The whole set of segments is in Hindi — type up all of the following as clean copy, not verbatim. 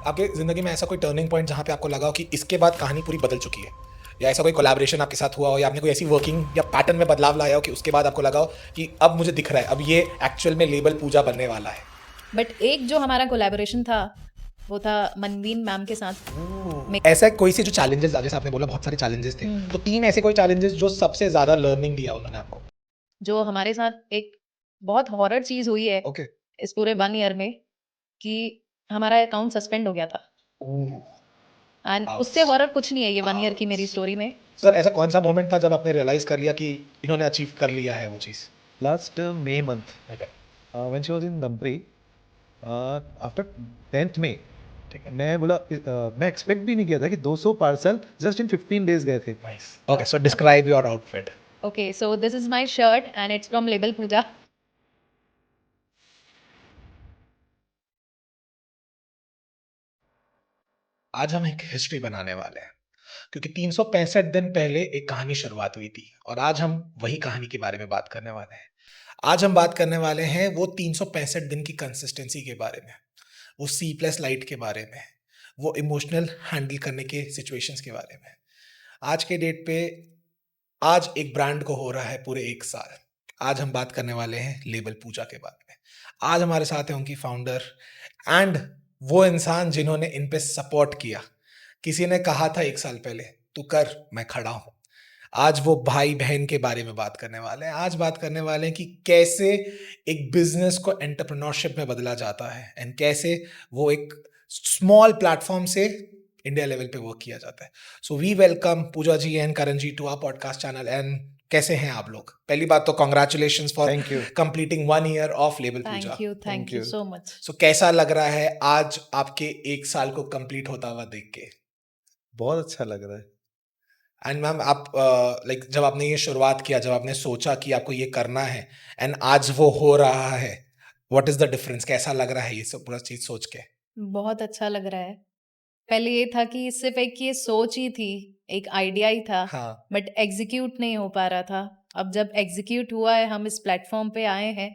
आपके ज़िंदगी में ऐसा कोई टर्निंग पॉइंट जहाँ पे आपको लगा हो कि इसके बाद कहानी पूरी बदल चुकी है, या ऐसा कोई कोलैबोरेशन आपके साथ हुआ हो, या आपने कोई ऐसी वर्किंग या पैटर्न में बदलाव लाया हो कि उसके बाद आपको लगा हो कि अब मुझे दिख रहा है, अब ये एक्चुअल में लेबल पूजा बनने वाला है? बट एक जो हमारा कोलैबोरेशन था वो था मनवीन मैम के साथ। ऐसा कोई से जो चैलेंजेस, जैसे आपने बोला बहुत सारे चैलेंजेस थे, तो 3 ऐसे कोई चैलेंजेस जो सबसे ज़्यादा लर्निंग दिया उन्होंने आपको? जो हमारे साथ एक बहुत हॉरर चीज हुई है ओके। इस पूरे 1 ईयर में कि हमारा अकाउंट सस्पेंड हो गया था। एंड उससे हॉरर कुछ नहीं है ये 1 ईयर की मेरी स्टोरी में। सर, ऐसा कौन सा मोमेंट था जब आपने रियलाइज कर लिया कि इन्होंने अचीव कर लिया है वो चीज़? Last May month, Okay. when she was in Dampri, after 10th May, ठीक है। मैं बोला मैं एक्सपेक्ट भी नहीं किया था कि 200 पार्सल जस्ट इन 15 डेज गए थे। Okay, so describe your outfit. Okay, so this is my shirt and it's from label Pooja. आज हम एक हिस्ट्री बनाने वाले हैं, क्योंकि 365 दिन पहले एक कहानी शुरुआत हुई थी, और आज हम वही कहानी के बारे में बात करने वाले हैं। आज हम बात करने वाले हैं वो 365 दिन की कंसिस्टेंसी के बारे में, वो सी प्लस लाइट के बारे में, वो इमोशनल हैंडल करने के सिचुएशंस के बारे में। आज के डेट पे आज एक ब्रांड को हो रहा है पूरे 1 साल। आज हम बात करने वाले हैं लेबल पूजा के बारे में। आज हमारे साथ है उनकी फाउंडर एंड वो इंसान जिन्होंने इन पे सपोर्ट किया। किसी ने कहा था 1 साल पहले, तू कर, मैं खड़ा हूँ। आज वो भाई बहन के बारे में बात करने वाले हैं। आज बात करने वाले हैं कि कैसे एक बिजनेस को एंटरप्रेन्योरशिप में बदला जाता है, एंड कैसे वो एक स्मॉल प्लेटफॉर्म से इंडिया लेवल पे वर्क किया जाता है। So we welcome Pooja ji and Karan ji to our podcast channel. And कैसे हैं आप लोग? पहली बात तो congratulation for thank you. Completing 1 year of label Pooja. Thank you so much. So कैसा लग रहा है आज आपके 1 साल को कंप्लीट होता हुआ देख के? बहुत अच्छा लग रहा है। एंड मैम, आप लाइक जब आपने ये शुरुआत किया, जब आपने सोचा कि आपको ये करना है एंड आज वो हो रहा है, व्हाट इज द डिफरेंस? कैसा लग रहा है ये सब पूरा चीज सोच के? बहुत अच्छा लग रहा है। पहले ये था कि सिर्फ एक ये सोच ही थी, एक आइडिया ही था, हाँ। बट एग्जीक्यूट नहीं हो पा रहा था। अब जब एग्जीक्यूट हुआ है, हम इस प्लेटफॉर्म पे आए हैं,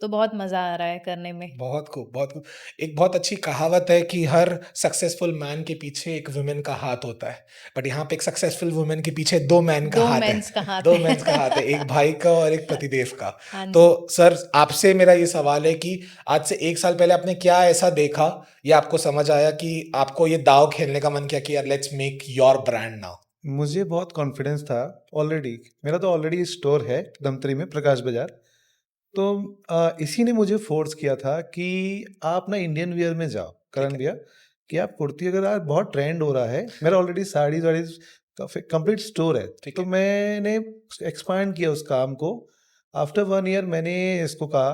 तो बहुत मजा आ रहा है करने में। बहुत खूब, बहुत खूब। एक बहुत अच्छी कहावत है कि हर सक्सेसफुल मैन के पीछे एक वुमेन का हाथ होता है, बट यहाँ पे एक सक्सेसफुल वुमेन के पीछे 2 मैन का दो हाथ है। मेंस का हाथ 2 है। मेंस का हाथ है, एक भाई का और एक पतिदेव का। हाँ तो जी। सर, आपसे मेरा ये सवाल है कि आज से 1 साल पहले आपने क्या ऐसा देखा या आपको समझ आया कि आपको ये दाँव खेलने का मन किया कि यार let's make your brand now? मुझे बहुत कॉन्फिडेंस था ऑलरेडी। मेरा तो ऑलरेडी स्टोर है दमतरी में, प्रकाश बाजार। तो इसी ने मुझे फोर्स किया था कि आप ना इंडियन वियर में जाओ, ठीक करण है। भैया, कि आप कुर्ती, अगर आज बहुत ट्रेंड हो रहा है, मेरा ऑलरेडी साड़ी वाड़ी कंप्लीट स्टोर है, ठीक तो है। मैंने एक्सपांड किया उस काम को। आफ्टर 1 ईयर मैंने इसको कहा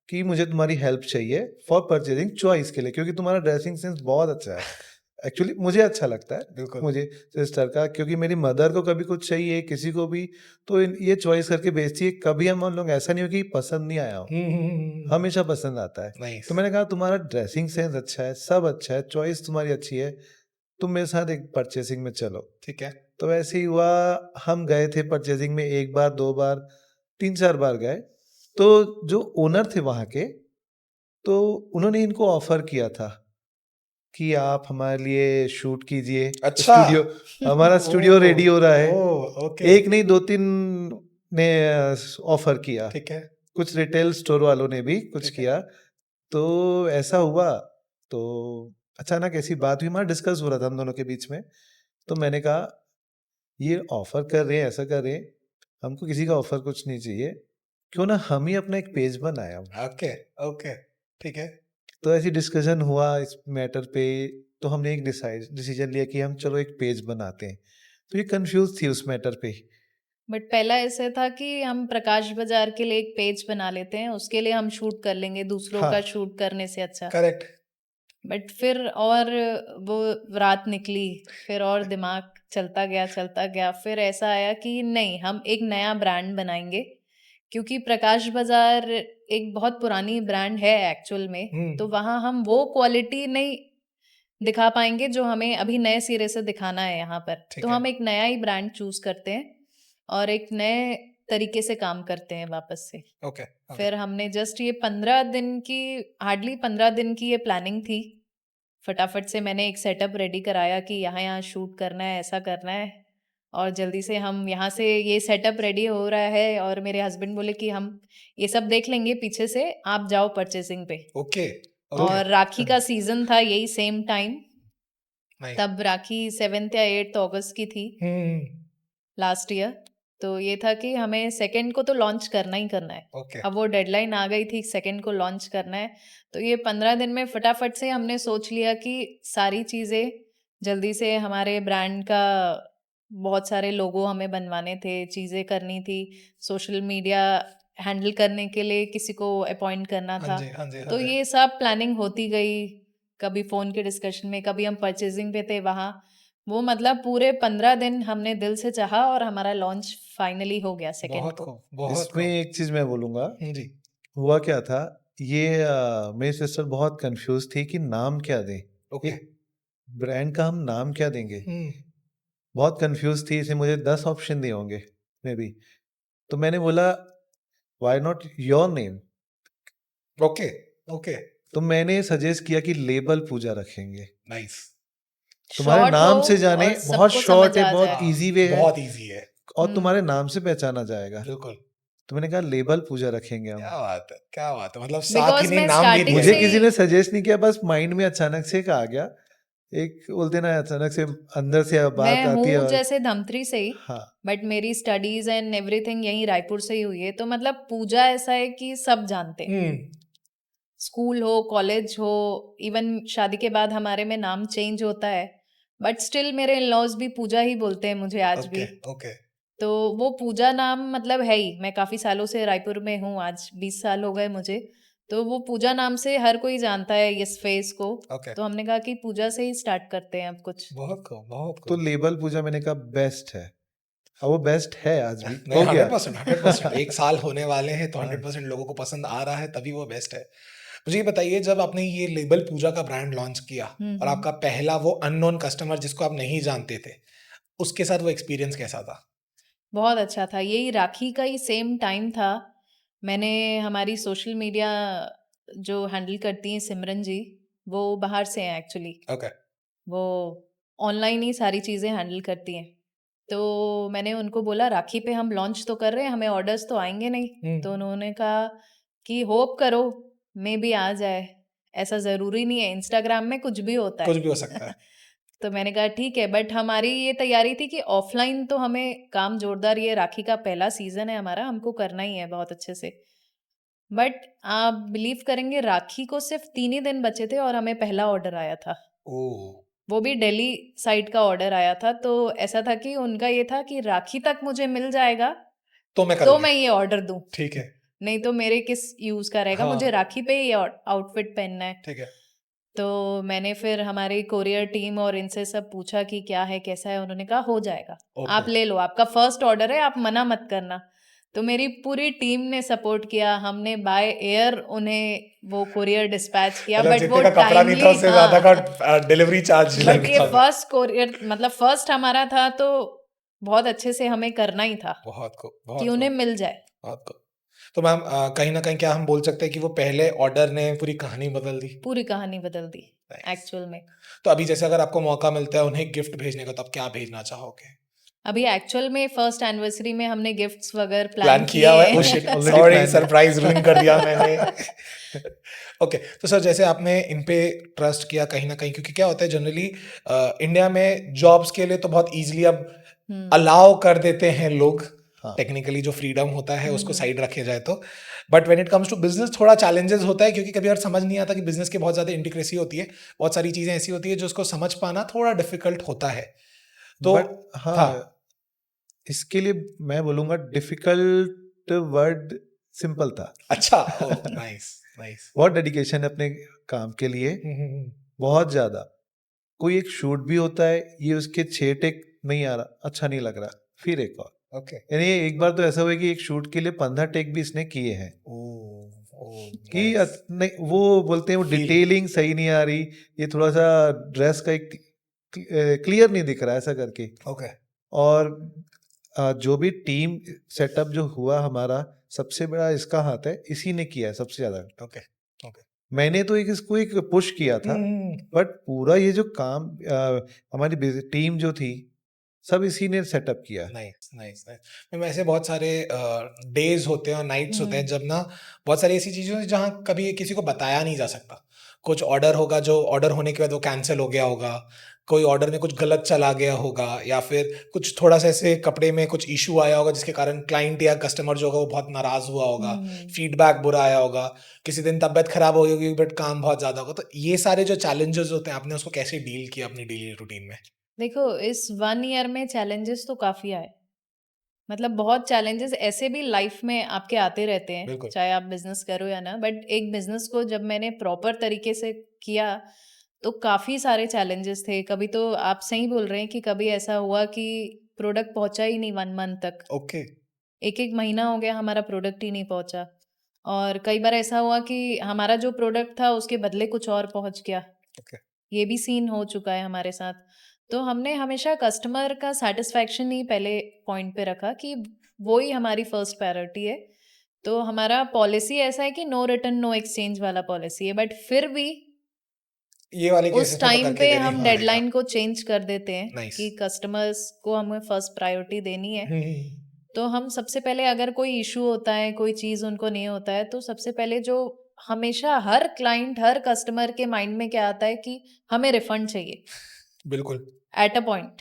कि मुझे तुम्हारी हेल्प चाहिए फॉर परचेजिंग चॉइस के लिए, क्योंकि तुम्हारा ड्रेसिंग सेंस बहुत अच्छा है। एक्चुअली मुझे अच्छा लगता है, बिल्कुल। मुझे सिस्टर का, क्योंकि मेरी मदर को कभी कुछ चाहिए, किसी को भी, तो ये चॉइस करके बेचती है। कभी हम लोग ऐसा नहीं हो कि पसंद नहीं आया हो, हमेशा पसंद आता है। नाइस। तो मैंने कहा तुम्हारा ड्रेसिंग सेंस अच्छा है, सब अच्छा है, चॉइस तुम्हारी अच्छी है, तुम मेरे साथ एक परचेसिंग में चलो। ठीक है। तो ऐसे ही हुआ, हम गए थे परचेसिंग में, 1 बार 2 बार 3 4 बार गए। तो जो ओनर थे वहाँ के, तो उन्होंने इनको ऑफर किया था कि आप हमारे लिए शूट कीजिए। अच्छा। स्टूडियो, हमारा स्टूडियो ओह! रेडी हो रहा है। ओह! ओके। एक नहीं 2 3 ने ऑफर किया, ठीक है। कुछ रिटेल स्टोर वालों ने भी कुछ ठीक है। किया। तो ऐसा हुआ, तो अचानक ऐसी बात हुई, हमारा डिस्कस हो रहा था हम दोनों के बीच में। तो मैंने कहा ये ऑफर कर रहे हैं, ऐसा कर रहे हैं, हमको किसी का ऑफर कुछ नहीं चाहिए, क्यों ना हम ही अपना एक पेज बनाए हम। ओके। ओके। ठीक है। तो ऐसी डिस्कशन हुआ इस मैटर पे, तो हमने एक डिसीजन लिया कि हम चलो एक पेज बनाते हैं। तो ये कंफ्यूज थी उस मैटर पे। बट पहला ऐसे था कि हम प्रकाश बाजार के लिए एक पेज बना लेते हैं, उसके लिए हम शूट कर लेंगे दूसरों हाँ, का शूट करने से अच्छा। करेक्ट। बट फिर और वो रात निकली, फिर और दिमाग चलता गया, फिर ऐसा आया कि नहीं, हम एक नया ब्रांड बनाएंगे, क्योंकि प्रकाश बाजार एक बहुत पुरानी ब्रांड है एक्चुअल में। तो वहाँ हम वो क्वालिटी नहीं दिखा पाएंगे जो हमें अभी नए सिरे से दिखाना है यहाँ पर। ठीक तो है। हम एक नया ही ब्रांड चूज करते हैं और एक नए तरीके से काम करते हैं वापस से। ओके। ओके। फिर हमने जस्ट ये 15 दिन की, हार्डली 15 दिन की ये प्लानिंग थी, फटाफट से मैंने एक सेटअप रेडी कराया कि यहाँ यहाँ शूट करना है, ऐसा करना है, और जल्दी से हम यहाँ से ये सेटअप रेडी हो रहा है, और मेरे हस्बैंड बोले कि हम ये सब देख लेंगे पीछे से, आप जाओ परचेसिंग पे। ओके और राखी का सीजन था यही सेम टाइम, नाइस तब राखी 7th या 8th अगस्त की थी लास्ट ईयर। तो ये था कि हमें सेकंड को तो लॉन्च करना ही करना है। ओके अब वो डेडलाइन आ गई थी, सेकंड को लॉन्च करना है। तो ये 15 दिन में फटाफट से हमने सोच लिया कि सारी चीज़ें जल्दी से, हमारे ब्रांड का बहुत सारे लोगो हमें बनवाने थे, चीज़ें करनी थी, सोशल मीडिया हैंडल करने के लिए किसी को अपॉइंट करना हाँ था। जी हाँ जी हाँ तो जी ये सब प्लानिंग होती गई, कभी फ़ोन के डिस्कशन में, कभी हम परचेजिंग पे थे वहाँ। वो मतलब पूरे 15 दिन हमने दिल से चाहा और हमारा लॉन्च फाइनली हो गया सेकंड बहुत को। खूब बहुत इसमें खूब एक चीज मैं बोलूंगा, जी हुआ क्या था, ये मेरी सिस्टर बहुत कंफ्यूज थी कि नाम क्या दें, ओके एक ब्रांड का हम नाम क्या देंगे, हम्म बहुत कंफ्यूज थी। इसे मुझे 10 ऑप्शन दिए होंगे मे बी, तो मैंने बोला why not your name. Okay okay तो मैंने सजेस्ट किया कि लेबल पूजा रखेंगे, नाइस तुम्हारे शॉर्ट नाम हो से जाने, और बहुत सबको शॉर्ट समझ है, आ बहुत जाए। इजी वे है, बहुत इजी है और तुम्हारे नाम से पहचाना जाएगा। बिल्कुल तो मैंने कहा लेबल पूजा रखेंगे हम। क्या बात है मतलब साथ ही बिकॉज नहीं मैं नाम भी स्टार्टिंग दिया मुझे से है किसी ही ने सजेस्ट नहीं किया, बस माइंड में अचानक से एक आ गया, एक बोलते ना अचानक से अंदर से बात मैं आती है। हूँ और जैसे धमतरी से ही, हाँ, बट मेरी स्टडीज एंड एवरीथिंग यहीं रायपुर से ही हुई है। तो मतलब पूजा ऐसा है कि सब जानते हैं, स्कूल हो, कॉलेज हो, इवन शादी के बाद हमारे में नाम चेंज होता है, बट स्टिल मेरे इन लॉज भी पूजा ही बोलते हैं मुझे आज ओके भी। ओके तो वो पूजा नाम मतलब है ही। मैं काफ़ी सालों से रायपुर में हूँ, आज 20 साल हो गए मुझे। तो वो पूजा नाम से हर कोई जानता है इस फेस को। ओके तो हमने कहा कि पूजा से ही स्टार्ट करते हैं अब कुछ। बहुत खूब बहुत तो खूब लेबल पूजा मैंने कहा बेस्ट है, और वो बेस्ट है आज भी, नहीं हो गया। 100% एक साल होने वाले हैं तो हाँ। 100% लोगों को पसंद आ रहा है तभी वो बेस्ट है। मुझे ये बताइए जब आपने ये लेबल पूजा का ब्रांड लॉन्च किया और आपका पहला वो अननोन कस्टमर जिसको आप नहीं जानते थे, उसके साथ वो एक्सपीरियंस कैसा था? बहुत अच्छा था। यही राखी का ही सेम टाइम था। मैंने हमारी सोशल मीडिया जो हैंडल करती हैं सिमरन जी, वो बाहर से हैं एक्चुअली। ओके वो ऑनलाइन ही सारी चीज़ें हैंडल करती हैं। तो मैंने उनको बोला राखी पे हम लॉन्च तो कर रहे हैं, हमें ऑर्डर्स तो आएंगे नहीं। तो उन्होंने कहा कि होप करो मे बी आ जाए, ऐसा ज़रूरी नहीं है, इंस्टाग्राम में कुछ भी होता कुछ है। भी हो सकता है तो मैंने कहा ठीक है, बट हमारी ये तैयारी थी कि ऑफलाइन तो हमें काम जोरदार, ये राखी का पहला सीजन है हमारा, हमको करना ही है बहुत अच्छे से। बट आप बिलीव करेंगे, राखी को सिर्फ 3 ही दिन बचे थे और हमें पहला ऑर्डर आया था। ओह वो भी दिल्ली साइड का ऑर्डर आया था। तो ऐसा था कि उनका ये था कि राखी तक मुझे मिल जाएगा तो मैं तो करूँगी मैं ये ऑर्डर दूं, ठीक है नहीं तो मेरे किस यूज का रहेगा, हाँ मुझे राखी पे ही आउटफिट पहनना है। ठीक है तो मैंने फिर हमारी कोरियर टीम और इनसे सब पूछा कि क्या है कैसा है। उन्होंने कहा हो जाएगा, आप ओके ले लो, आपका फर्स्ट ऑर्डर है, आप मना मत करना। तो मेरी पूरी टीम ने सपोर्ट किया, हमने बाय एयर उन्हें वो कोरियर डिस्पैच किया। मतलब बट जितने वो का कपड़ा नहीं था टाइमली, उससे ज्यादा हाँ, का डिलीवरी चार्ज बट ये लगता था फर्स्ट कोरियर मतलब फर्स्ट हमारा था, तो बहुत अच्छे से हमें करना ही था बहुत खूब कि बहुत उन्हें खूब मिल जाए। बहुत खूब तो मैम कहीं ना कहीं क्या हम बोल सकते हैं कि वो पहले ऑर्डर ने पूरी कहानी बदल दी पूरी कहानी बदल दी Nice. एक्चुअल में। तो अभी जैसे अगर आपको मौका मिलता है उन्हें गिफ्ट भेजने का तो आप क्या भेजना चाहोगे? अभी एक्चुअल में फर्स्ट एनिवर्सरी में हमने गिफ्ट्स वगैरह प्लान प्लान किया किए हुआ है हैं। oh shit Already sorry planned है। सरप्राइज रूइन कर दिया मैंने ओके तो सर जैसे आपने इन पे ट्रस्ट किया कहीं ना कहीं क्योंकि क्या होता है जनरली इंडिया में जॉब्स के लिए तो बहुत इजीली अब अलाउ कर देते हैं लोग हाँ। टेक्निकली जो फ्रीडम होता है उसको साइड रखे जाए तो but when it comes to business थोड़ा चैलेंजेस होता है क्योंकि कभी और समझ नहीं आता कि बिजनेस की बहुत ज़्यादा इंटीग्रेसी होती है, बहुत सारी चीज़ें ऐसी होती है जो उसको समझ पाना थोड़ा डिफिकल्ट होता है तो बट हाँ, इसके लिए मैं बोलूंगा डिफिकल्ट वर्ड सिंपल था। अच्छा नाइस नाइस बहुत डेडिकेशन है अपने काम के लिए, बहुत ज्यादा। कोई एक शूट भी होता है, ये उसके 6 टेक नहीं आ रहा, अच्छा नहीं लग रहा, फिर एक और, ओके यानी एक बार तो ऐसा हुआ कि एक शूट के लिए 15 टेक भी इसने किए हैं कि नहीं, वो बोलते हैं वो Feel. डिटेलिंग सही नहीं आ रही, ये थोड़ा सा ड्रेस का एक क्लियर नहीं दिख रहा, ऐसा करके। ओके और जो भी टीम सेटअप जो हुआ हमारा, सबसे बड़ा इसका हाथ है, इसी ने किया है सबसे ज्यादा। ओके ओके मैंने तो इसको एक पुश किया था, बट पूरा ये जो काम हमारी टीम जो थी सब इसी ने सेटअप किया। Nice nice nice. ऐसे बहुत सारे डेज होते हैं और नाइट्स होते हैं जब ना बहुत सारी ऐसी चीज़ें होती हैं जहाँ कभी किसी को बताया नहीं जा सकता। कुछ ऑर्डर होगा जो ऑर्डर होने के बाद वो कैंसिल हो गया होगा, कोई ऑर्डर में कुछ गलत चला गया होगा, या फिर कुछ थोड़ा सा ऐसे कपड़े में कुछ इशू आया होगा जिसके कारण क्लाइंट या कस्टमर जो होगा वो बहुत नाराज हुआ होगा, फीडबैक बुरा आया होगा, किसी दिन तबीयत खराब हो गई होगी बट काम बहुत ज़्यादा होगा। तो ये सारे जो चैलेंजेस होते हैं आपने उसको कैसे डील किया अपनी डेली रूटीन में? देखो, इस 1 ईयर में चैलेंजेस तो काफ़ी आए। मतलब बहुत चैलेंजेस ऐसे भी लाइफ में आपके आते रहते हैं, बिल्कुल। चाहे आप बिज़नेस करो या ना, बट एक बिज़नेस को जब मैंने प्रॉपर तरीके से किया, तो काफ़ी सारे चैलेंजेस थे। कभी तो आप सही बोल रहे हैं कि कभी ऐसा हुआ कि प्रोडक्ट पहुँचा ही नहीं 1 मंथ तक। ओके। 1-1 महीना हो गया हमारा प्रोडक्ट ही नहीं पहुँचा। और कई बार ऐसा हुआ कि हमारा जो प्रोडक्ट था उसके बदले कुछ और पहुँच गया। ओके। ये भी सीन हो चुका है हमारे साथ। तो हमने हमेशा कस्टमर का सैटिस्फैक्शन ही पहले पॉइंट पे रखा कि वो ही हमारी फर्स्ट प्रायोरिटी है। तो हमारा पॉलिसी ऐसा है कि नो रिटर्न नो एक्सचेंज वाला पॉलिसी है, बट फिर भी ये वाले उस केसेस में तो टाइम करके पे देना ही हम पड़ेगा। डेडलाइन को चेंज कर देते हैं नाइस। कि कस्टमर्स को हमें फर्स्ट प्रायोरिटी देनी है। हम्म। तो हम सबसे पहले अगर कोई इशू होता है, कोई चीज़ उनको नहीं होता है, तो सबसे पहले जो हमेशा हर क्लाइंट, हर कस्टमर के माइंड में क्या आता है कि हमें रिफंड चाहिए बिल्कुल। At a point.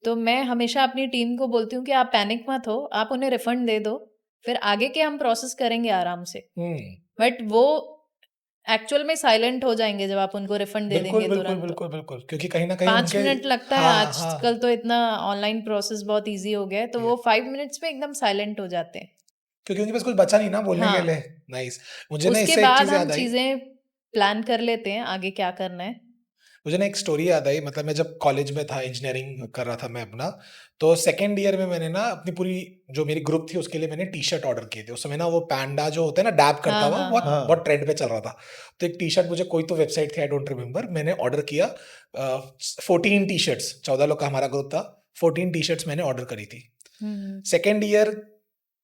तो मैं हमेशा अपनी टीम को बोलती हूँ कि आप पैनिक मत हो, आप उन्हें रिफंड दे दो, फिर आगे के हम प्रोसेस करेंगे आराम से। बट वो एक्चुअल में साइलेंट हो जाएंगे जब आप उनको रिफंड दे बिल्कुल देंगे बिल्कुल तुरंत। बिल्कुल बिल्कुल, क्योंकि कहीं ना कहीं 5 उनके मिनट लगता है, हाँ हाँ आजकल तो इतना ऑनलाइन प्रोसेस बहुत ईज़ी हो गया है, तो वो 5 मिनट्स में एकदम साइलेंट हो जाते हैं। क्योंकि उनके पास कुछ बचा नहीं ना बोलने के हाँ, लिए। नाइस। मुझे ना उसके इससे एक बाद चीज़ हम याद आई। चीज़ें प्लान कर लेते हैं, आगे क्या करना है। मुझे ना एक स्टोरी याद आई, मतलब मैं जब कॉलेज में था, इंजीनियरिंग कर रहा था मैं अपना, तो सेकेंड ईयर में मैंने ना अपनी पूरी जो मेरी ग्रुप थी उसके लिए मैंने टी शर्ट ऑर्डर किए थे। उस समय ना वो पैंडा जो होता है ना डैब करता हाँ, हुआ, हाँ, बहुत हाँ। बहुत ट्रेंड पे चल रहा था। तो एक टी शर्ट मुझे कोई तो वेबसाइट थी, आई डोंट रिमेम्बर, मैंने ऑर्डर किया 14 टी शर्ट्स, 14 लोग का हमारा ग्रुप था, 14 टी शर्ट्स मैंने ऑर्डर करी थी। सेकेंड ईयर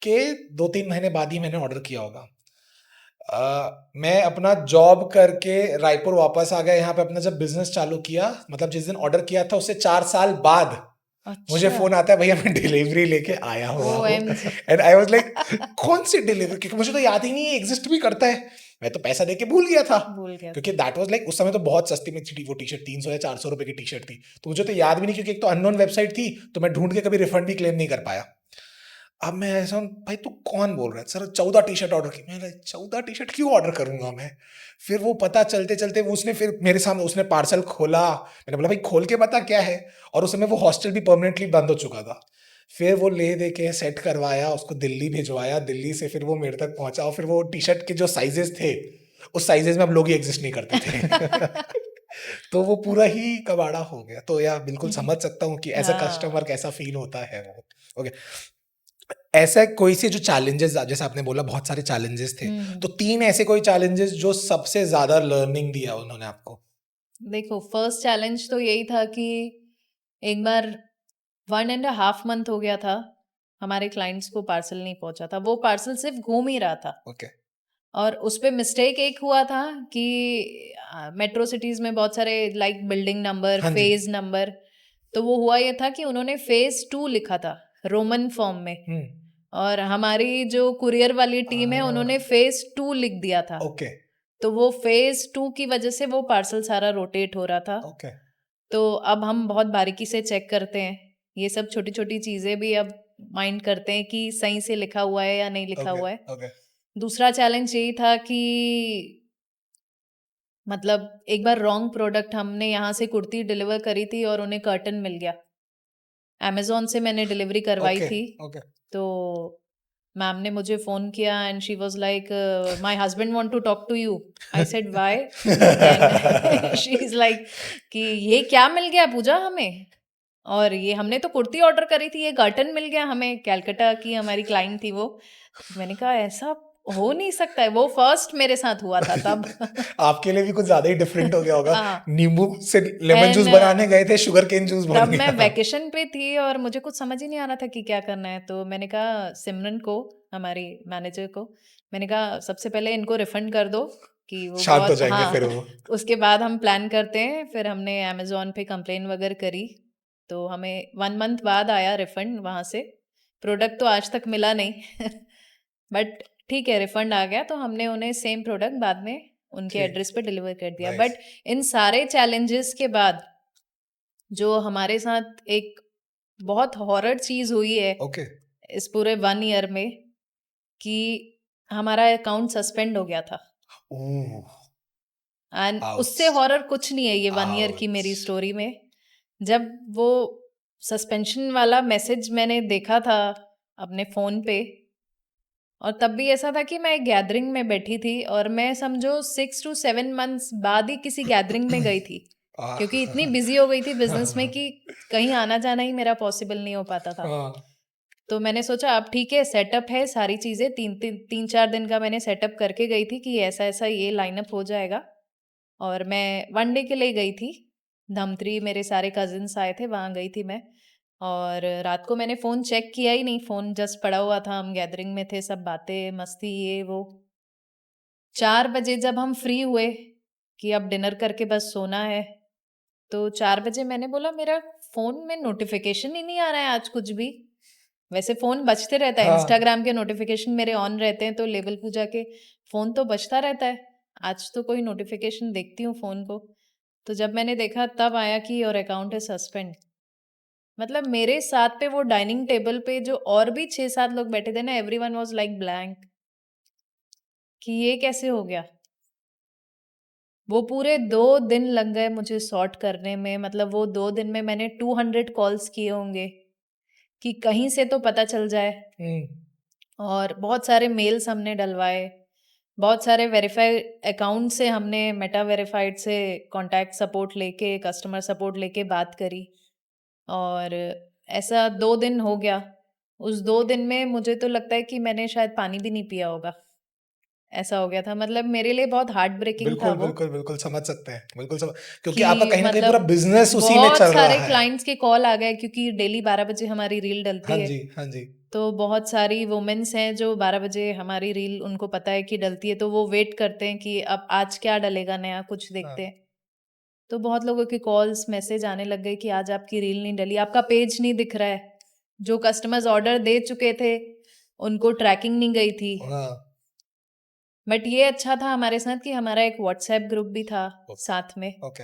के 2-3 महीने बाद ही मैंने ऑर्डर किया होगा। मैं अपना जॉब करके रायपुर वापस आ गया, यहाँ पे अपना जब बिजनेस चालू किया, मतलब जिस दिन ऑर्डर किया था उससे 4 साल बाद मुझे अच्छा, फोन आता है, भैया मैं डिलीवरी लेके आया हुआ हूँ। OMG। And I was like कौन सी डिलीवरी, क्योंकि मुझे तो याद ही नहीं है एग्जिस्ट भी करता है, मैं तो पैसा देके भूल गया था। भूल गया क्योंकि था। दैट वाज लाइक उस समय तो बहुत सस्ती में थी वो टी शर्ट, 300 या 400 रुपए की टी शर्ट थी, तो मुझे तो याद भी नहीं, क्योंकि एक तो अननोन वेबसाइट थी, तो मैं ढूंढ के कभी रिफंड भी क्लेम नहीं कर पाया। अब मैं ऐसा हूँ, भाई तू कौन बोल रहा है सर, 14 टी शर्ट ऑर्डर की। मैं 14 टी शर्ट क्यों ऑर्डर करूंगा मैं? फिर वो पता चलते चलते उसने फिर मेरे सामने उसने पार्सल खोला, मैंने बोला भाई खोल के बता क्या है, और उस समय वो हॉस्टल भी परमानेंटली बंद हो चुका था। फिर वो ले दे के सेट करवाया, उसको दिल्ली भिजवाया, दिल्ली से फिर वो मेरे तक पहुंचा, और फिर वो टी शर्ट के जो साइजेस थे उस साइजेस में अब लोग ही एग्जिस्ट नहीं करते थे। तो वो पूरा ही कबाड़ा हो गया। तो यार बिल्कुल समझ सकता हूँ कि एज अ कस्टमर हाँ। कैसा फील होता है वो। ओके। ऐसा कोई से जो चैलेंजेस, जैसे आपने बोला बहुत सारे चैलेंजेस थे, तो 3 ऐसे कोई चैलेंजेस जो सबसे ज्यादा लर्निंग दिया उन्होंने आपको? देखो, फर्स्ट चैलेंज तो यही था कि एक बार 1.5 मंथ हो गया था, हमारे क्लाइंट्स को पार्सल नहीं पहुंचा था। वो पार्सल सिर्फ घूम ही रहा था, ओके। और उस पे मिस्टेक एक हुआ था कि मेट्रो सिटीज में बहुत सारे लाइक बिल्डिंग नंबर, हाँ जी। फेज नंबर, तो वो हुआ ये था कि उन्होंने फेज 2 लिखा था रोमन फॉर्म में, और हमारी जो कुरियर वाली टीम है उन्होंने फेज 2 लिख दिया था। ओके। तो वो फेज 2 की वजह से वो पार्सल सारा रोटेट हो रहा था। ओके। तो अब हम बहुत बारीकी से चेक करते हैं, ये सब छोटी छोटी चीजें भी अब माइंड करते हैं कि सही से लिखा हुआ है या नहीं लिखा ओके। हुआ है। ओके। दूसरा चैलेंज यही था कि मतलब एक बार रॉन्ग प्रोडक्ट, हमने यहाँ से कुर्ती डिलीवर करी थी और उन्हें कर्टन मिल गया। अमेज़न से मैंने डिलीवरी करवाई ओके। थी, ओके। तो मैम ने मुझे फ़ोन किया and she was like, my husband want to talk to you. I said why? And she is like कि ये क्या मिल गया पूजा हमें? और ये हमने तो कुर्ती ऑर्डर करी थी, ये कर्टन मिल गया हमें। कलकत्ता की हमारी क्लाइंट थी वो। मैंने कहा ऐसा हो नहीं सकता है, वो फर्स्ट मेरे साथ हुआ था तब। आपके लिए भी कुछ ज्यादा ही डिफरेंट हो गया होगा। हाँ। नींबू से लेमन जूस एंड बनाने गए थे, शुगर केन जूस बन तब मैं गया। वैकेशन पे थी और मुझे कुछ समझ ही नहीं आ रहा था कि क्या करना है। तो मैंने कहा सिमरन को, हमारी मैनेजर को, मैंने कहा सबसे पहले इनको रिफंड कर दो कि वो शांत हो बहुत जाएंगे फिर हाँ वो। उसके बाद हम प्लान करते हैं। फिर हमने अमेज़न पे कंप्लेन वगैरह करी, तो हमें 1 मंथ बाद आया रिफंड वहाँ से। प्रोडक्ट तो आज तक मिला नहीं बट ठीक है, रिफंड आ गया, तो हमने उन्हें सेम प्रोडक्ट बाद में उनके ठीक, एड्रेस पे डिलीवर कर दिया। नाइस। बट इन सारे चैलेंजेस के बाद जो हमारे साथ एक बहुत हॉरर चीज़ हुई है ओके। इस पूरे 1 ईयर में, कि हमारा अकाउंट सस्पेंड हो गया था। ओह! एंड आउच, उससे हॉरर कुछ नहीं है ये 1 ईयर की आउच। मेरी स्टोरी में। जब वो सस्पेंशन वाला मैसेज मैंने देखा था अपने फ़ोन पे, और तब भी ऐसा था कि मैं एक गैदरिंग में बैठी थी और मैं समझो 6 टू 7 मंथ्स बाद ही किसी गैदरिंग में गई थी। आह! क्योंकि इतनी बिज़ी हो गई थी बिज़नेस में कि कहीं आना-जाना ही मेरा पॉसिबल नहीं हो पाता था। हाँ, तो मैंने सोचा अब ठीक है, सेटअप है, सारी चीज़ें 3-4 दिन का मैंने सेटअप करके गई थी कि ऐसा-ऐसा ये लाइनअप हो जाएगा। और मैं 1 डे के लिए गई थी। धमतरी मेरे सारे कज़िन्स आए थे, वहाँ गई थी मैं। और रात को मैंने फ़ोन चेक किया ही नहीं, फ़ोन जस्ट पड़ा हुआ था, हम गैदरिंग में थे, सब बातें, मस्ती, ये वो। 4 बजे जब हम फ्री हुए कि अब डिनर करके बस सोना है, तो 4 बजे मैंने बोला मेरा फ़ोन में नोटिफ़िकेशन ही नहीं आ रहा है आज कुछ भी। वैसे फ़ोन बजते रहता है, हाँ। इंस्टाग्राम के नोटिफ़िकेशन मेरे ऑन रहते हैं, तो लेवल पूजा के फ़ोन तो बजता रहता है। आज तो कोई नोटिफ़िकेशन देखती हूँ फ़ोन को, तो जब मैंने देखा तब आया कि योर अकाउंट इज़ सस्पेंड। मतलब मेरे साथ पे वो डाइनिंग टेबल पे जो और भी 6-7 लोग बैठे थे ना, एवरीवन वाज़ लाइक ब्लैंक कि ये कैसे हो गया? वो पूरे 2 दिन लग गए मुझे सॉर्ट करने में। मतलब वो 2 दिन में मैंने 200 कॉल्स किए होंगे कि कहीं से तो पता चल जाए। हुँ, और बहुत सारे मेल्स हमने डलवाए, बहुत सारे वेरीफाई अकाउंट से हमने मेटा वेरीफाइड से कॉन्टैक्ट सपोर्ट लेके, कस्टमर सपोर्ट लेके बात करी। और ऐसा 2 दिन हो गया। उस 2 दिन में मुझे तो लगता है कि मैंने शायद पानी भी नहीं पिया होगा, ऐसा हो गया था। मतलब मेरे लिए बहुत हार्ट ब्रेकिंग था बिल्कुल, वो, बिल्कुल, बिल्कुल समझ सकते हैं। बिल्कुल क्योंकि आपका कि कहीं न कहीं पूरा मतलब बिज़नेस उसी में बहुत चल रहा सारे है। क्लाइंट्स के कॉल आ गए क्योंकि डेली 12 बजे हमारी रील हाँ डलती है। जी, हाँ जी। तो बहुत सारी वुमेन्स हैं जो 12 बजे हमारी रील उनको पता है कि डलती है, तो वो वेट करते हैं कि अब आज क्या डलेगा नया, कुछ हाँ, देखते हैं। तो बहुत लोगों के कॉल्स, मैसेज आने लग गए कि आज आपकी रील नहीं डली, आपका पेज नहीं दिख रहा है। जो कस्टमर्स ऑर्डर दे चुके थे, उनको ट्रैकिंग नहीं गई थी। हाँ, बट ये अच्छा था हमारे साथ कि हमारा एक व्हाट्सएप ग्रुप भी था ओके, साथ में। ओके।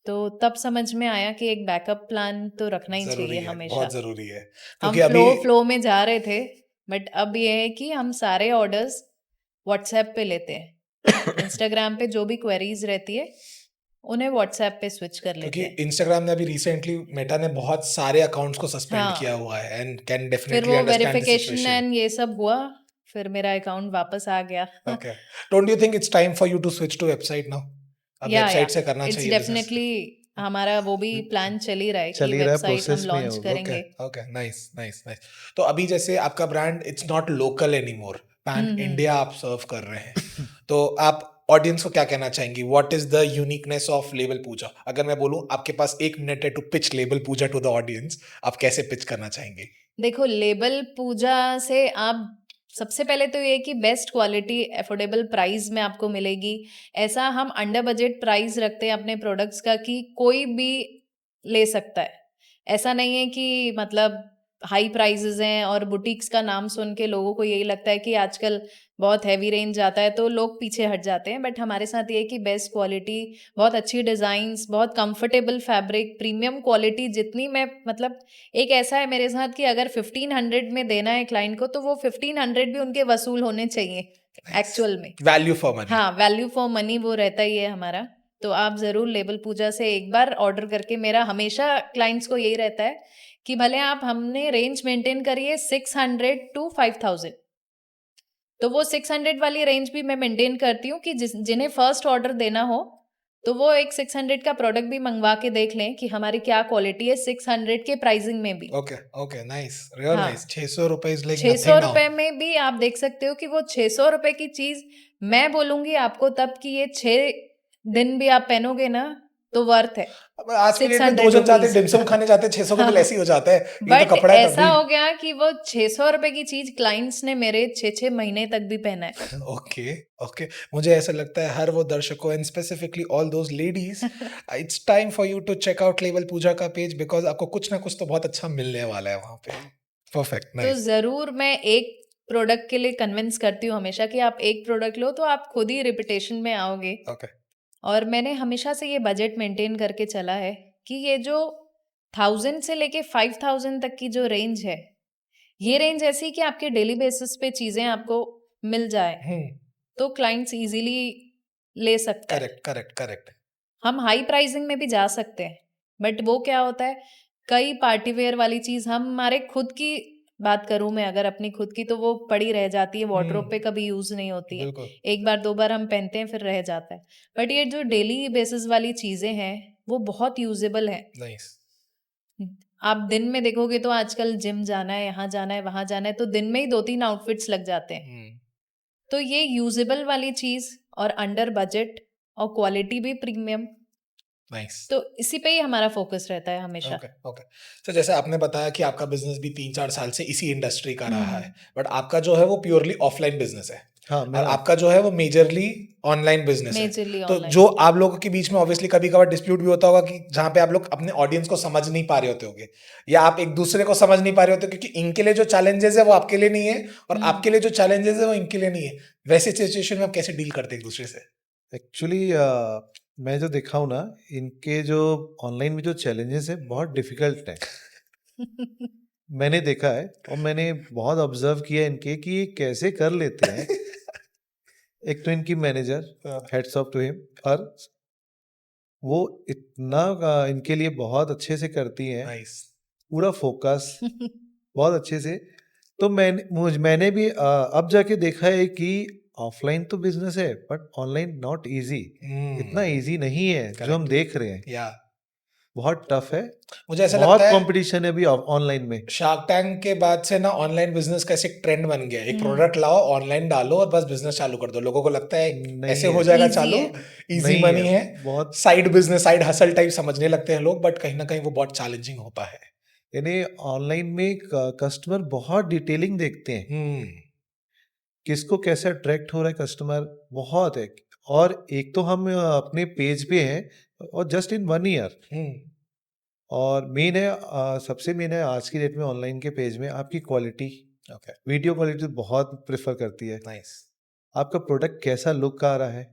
तो तब समझ में आया कि एक बैकअप प्लान तो रखना ही ज़रूरी चाहिए है, हमेशा। बहुत ज़रूरी है। हम क्योंकि अभी फ्लो में जा रहे थे, बट अब ये है कि हम सारे ऑर्डर्स व्हाट्सएप पे लेते हैं। इंस्टाग्राम पे जो भी क्वेरीज रहती है, उन्हें व्हाट्सएप पे स्विच कर क्योंकि लेते हैं। इंस्टाग्राम ने अभी रिसेंटली मेटा ने बहुत सारे अकाउंट्स को सस्पेंड किया हाँ, हुआ है एंड कैन फिर डेफिनिटली वो understand the verification situation. And ये सब हुआ, फिर मेरा अकाउंट वापस आ गया। Okay. Don't you think it's time for you to switch to website now? अब या वेबसाइट से करना इट्स चाहिए बिज़नेस। डेफिनेटली हमारा वो भी प्लान चल ही रहा है चल कि ही रहा है, वेबसाइट हम प्रोसेस में है लॉन्च वो भी। ओके, करेंगे। Okay, nice, nice, nice. तो अभी जैसे आपका brand it's not local anymore, pan hmm. India आप सर्व कर रहे हैं। तो आप ऑडियंस को क्या कहना चाहेंगी? What is the uniqueness of label Pooja? अगर मैं बोलूं आपके पास 1 मिनट है to pitch label Pooja to the audience, आप कैसे पिच करना चाहेंगे? देखो, लेबल पूजा से आप सबसे पहले तो ये कि बेस्ट क्वालिटी अफोर्डेबल प्राइस में आपको मिलेगी। ऐसा हम अंडर बजट प्राइस रखते हैं अपने प्रोडक्ट्स का कि कोई भी ले सकता है। ऐसा नहीं है कि मतलब हाई प्राइसेस हैं और बुटीक्स का नाम सुन के लोगों को यही लगता है कि आजकल बहुत हैवी रेंज आता है तो लोग पीछे हट जाते हैं। बट हमारे साथ ये है कि बेस्ट क्वालिटी, बहुत अच्छी डिज़ाइंस, बहुत कंफर्टेबल फैब्रिक, प्रीमियम क्वालिटी, जितनी मैं मतलब एक ऐसा है मेरे साथ कि अगर 1500 में देना है क्लाइंट को, तो वो 1500 भी उनके वसूल होने चाहिए नाइस। एक्चुअल में। Value for money. हाँ, वैल्यू फॉर मनी वो रहता ही है हमारा। तो आप ज़रूर लेबल पूजा से एक बार ऑर्डर करके, मेरा हमेशा क्लाइंट्स को यही रहता है कि भले आप हमने रेंज मेंटेन करी है 600 टू 5000, तो वो 600 वाली रेंज भी मैं मेंटेन करती हूँ कि जिन्हें फर्स्ट ऑर्डर देना हो, तो वो एक 600 का प्रोडक्ट भी मंगवा के देख लें कि हमारी क्या क्वालिटी है 600 के प्राइसिंग में भी। Okay, okay, nice, real nice. हाँ, 600 रुपए इज लाइक 600 नथिंग नाउ। रुपए में भी आप देख सकते हो कि वो 600 रुपए की चीज मैं बोलूंगी आपको तब कि ये 6 दिन भी आप पहनोगे ना, तो वर्थ है अब आज के डेट में 600 दो जन जाते रुपीज। डिमसम खाने जाते हैं 600 का बिल हाँ, ऐसे ही हो जाता है, ये तो बट कपड़ा है तब ऐसा भी। हो गया कि वो 600 रुपए की चीज क्लाइंट्स ने मेरे 6 महीने तक भी पहना है। ओके ओके, मुझे ऐसा लगता है हर वो दर्शकों and specifically all those ladies, it's time for you to check out लेवल पूजा का पेज, बिकॉज आपको कुछ ना कुछ तो बहुत अच्छा मिलने वाला है वहां पे। परफेक्ट, तो नाइस। जरूर मैं एक प्रोडक्ट के लिए कन्विंस करती हूँ हमेशा कि आप एक प्रोडक्ट लो तो आप खुद ही रिपीटेशन में आओगे। ओके, और मैंने हमेशा से ये बजट मेंटेन करके चला है कि ये जो 1000 से लेके 5000 तक की जो रेंज है, ये रेंज ऐसी कि आपके डेली बेसिस पे चीजें आपको मिल जाए तो क्लाइंट्स इजीली ले सकता है। Correct correct correct. हम हाई प्राइसिंग में भी जा सकते हैं, बट वो क्या होता है, कई पार्टी वेयर वाली चीज हमारे खुद की बात करूं मैं अगर अपनी खुद की, तो वो पड़ी रह जाती है वार्डरोब पे, कभी यूज नहीं होती है, बिल्कुल, एक बार दो बार हम पहनते हैं फिर रह जाता है। बट ये जो डेली बेसिस वाली चीजें हैं वो बहुत यूजेबल है। नाइस। आप दिन में देखोगे तो आजकल जिम जाना है, यहाँ जाना है, वहां जाना है, तो दिन में ही 2-3 आउटफिट्स लग जाते हैं। तो ये यूजेबल वाली चीज और अंडर बजट और क्वालिटी भी प्रीमियम, नाइस। तो इसी पे ही हमारा फोकस रहता है हमेशा। Okay okay. तो जैसे आपने बताया कि आपका बिजनेस भी 3-4 साल से इसी इंडस्ट्री का रहा है, बट आपका जो है वो प्योरली ऑफलाइन बिजनेस है हाँ और मेरा आपका जो है वो मेजरली ऑनलाइन बिजनेस है। मेजरली तो ऑनलाइन। जो आप लोगों के बीच में ऑब्वियसली कभी कभार डिस्प्यूट भी होता होगा कि जहाँ पे आप लोग अपने ऑडियंस को समझ नहीं पा रहे होते होगे, या आप एक दूसरे को समझ नहीं पा रहे होते क्योंकि इनके लिए जो चैलेंजेस है वो आपके लिए नहीं है और आपके लिए जो चैलेंजेस है वो इनके लिए नहीं है। वैसे सिचुएशन में आप कैसे डील करते हैं एक दूसरे से? एक्चुअली मैं जो देखा हूँ ना, इनके जो ऑनलाइन में जो चैलेंजेस है बहुत डिफिकल्ट है। मैंने देखा है और मैंने बहुत ऑब्जर्व किया इनके कि ये कैसे कर लेते हैं। एक तो इनकी manager, heads off to him, और वो इतना इनके लिए बहुत अच्छे से करती हैं, नाइस। पूरा फोकस बहुत अच्छे से। तो मैंने भी अब जाके देखा है कि ऑफलाइन तो बिजनेस है बट ऑनलाइन नॉट इजी, इतना इजी नहीं है जो हम देख रहे हैं, या बहुत टफ है, मुझे ऐसा बहुत लगता है कंपटीशन है अभी ऑनलाइन में। शार्क टैंक के बाद से ना ऑनलाइन बिजनेस का ऐसे ट्रेंड बन गया है। एक प्रोडक्ट लाओ, ऑनलाइन डालो और बस बिजनेस चालू कर दो। लोगों को लगता है नहीं ऐसे है, हो जाएगा Easy चालू, है। इजी नहीं मनी है, है, बहुत। Side business, side hustle type समझने लगते हैं लोग, बट कहीं ना कहीं वो बहुत चैलेंजिंग होता है। यानी ऑनलाइन में कस्टमर बहुत डिटेलिंग देखते हैं, किसको कैसे अट्रैक्ट हो रहा है कस्टमर, बहुत है। और एक तो हम अपने पेज पे हैं और जस्ट इन 1 ईयर, और मेन है सबसे मेन है आज की डेट में ऑनलाइन के पेज में आपकी क्वालिटी, ओके, वीडियो क्वालिटी बहुत प्रेफर करती है। नाइस। आपका प्रोडक्ट कैसा लुक आ रहा है,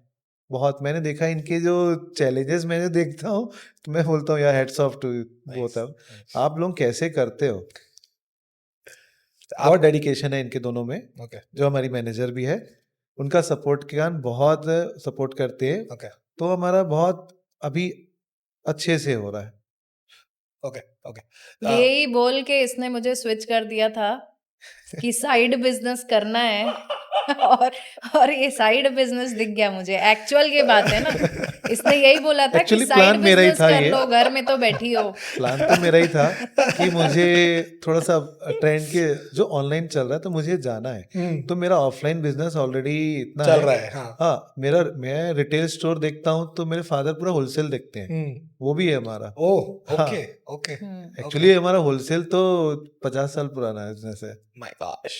बहुत। मैंने देखा इनके जो चैलेंजेस मैंने देखता हूँ तो मैं बोलता हूँ यार heads off to both of, आप लोग कैसे करते हो। बहुत डेडिकेशन है इनके दोनों में। ओके जो हमारी मैनेजर भी है, उनका सपोर्ट के कारण बहुत सपोर्ट करते हैं, ओके तो हमारा बहुत अभी अच्छे से हो रहा है। Okay okay. यही बोल के इसने मुझे स्विच कर दिया था कि साइड बिजनेस करना है और ये साइड बिजनेस दिख गया मुझे। एक्चुअल ये बात है ना, इसने यही बोला था कि एक्चुअली साइड प्लान मेरा ही बिजनेस था कर ये, लो, घर में तो बैठी हो। प्लान तो मेरा ही था कि मुझे थोड़ा सा ट्रेंड के जो ऑनलाइन चल रहा है तो मुझे जाना है। तो मेरा ऑफलाइन बिजनेस ऑलरेडी इतना चल है। रहा है, हाँ। हाँ, मैं रिटेल स्टोर देखता हूँ तो मेरे फादर पूरा होलसेल देखते हैं, वो भी है हमारा। ओह, हाँ, ओके ओके। एक्चुअली हमारा होलसेल तो 50 साल पुराना बिजनेस है। My gosh.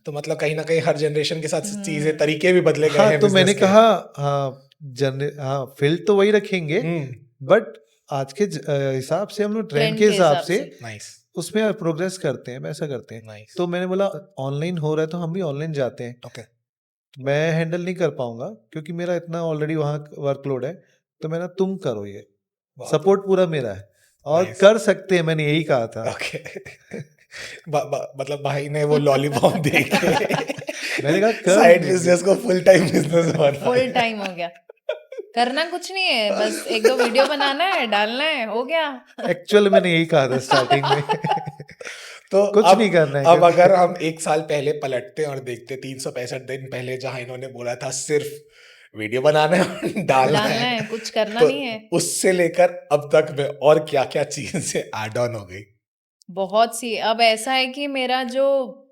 तो मतलब कहीं ना कहीं हर जनरेशन के साथ चीजें, तरीके भी बदले गए हाँ, हैं तो बिजनेस मैंने के। कहा हाँ फील्ड तो वही रखेंगे, बट आज के हिसाब से हम लोग ट्रेंड के हिसाब से नाइस उसमें प्रोग्रेस करते हैं, वैसा करते हैं। नाइस। तो मैंने बोला ऑनलाइन हो रहा है तो हम भी ऑनलाइन जाते हैं। ओके, मैं हैंडल नहीं कर पाऊंगा क्योंकि मेरा इतना ऑलरेडी वहाँ वर्कलोड है, तो मैंने तुम करो, ये सपोर्ट पूरा मेरा है और Nice. कर सकते हैं, मैंने यही कहा था। ओके। मतलब भाई ने वो लॉलीपॉप दे के मैंने कहा कर साइड लेंगे। बिजनेस को फुल टाइम बिजनेस बना। फुल टाइम हो गया, करना कुछ नहीं है, बस 1-2 वीडियो बनाना है, डालना है, हो गया। एक्चुअल मैंने यही कहा था स्टार्टिंग में। तो कुछ अब नहीं करना है, अब अगर हम 1 साल पहले पलटते और देखते 365 दिन पहले जहां इन्होंने बोला था सिर्फ वीडियो बनाना है और डालना डालना है, है, कुछ करना तो नहीं है। उससे लेकर अब तक में और क्या क्या चीजें ऐड ऑन हो गई? बहुत सी। अब ऐसा है कि मेरा जो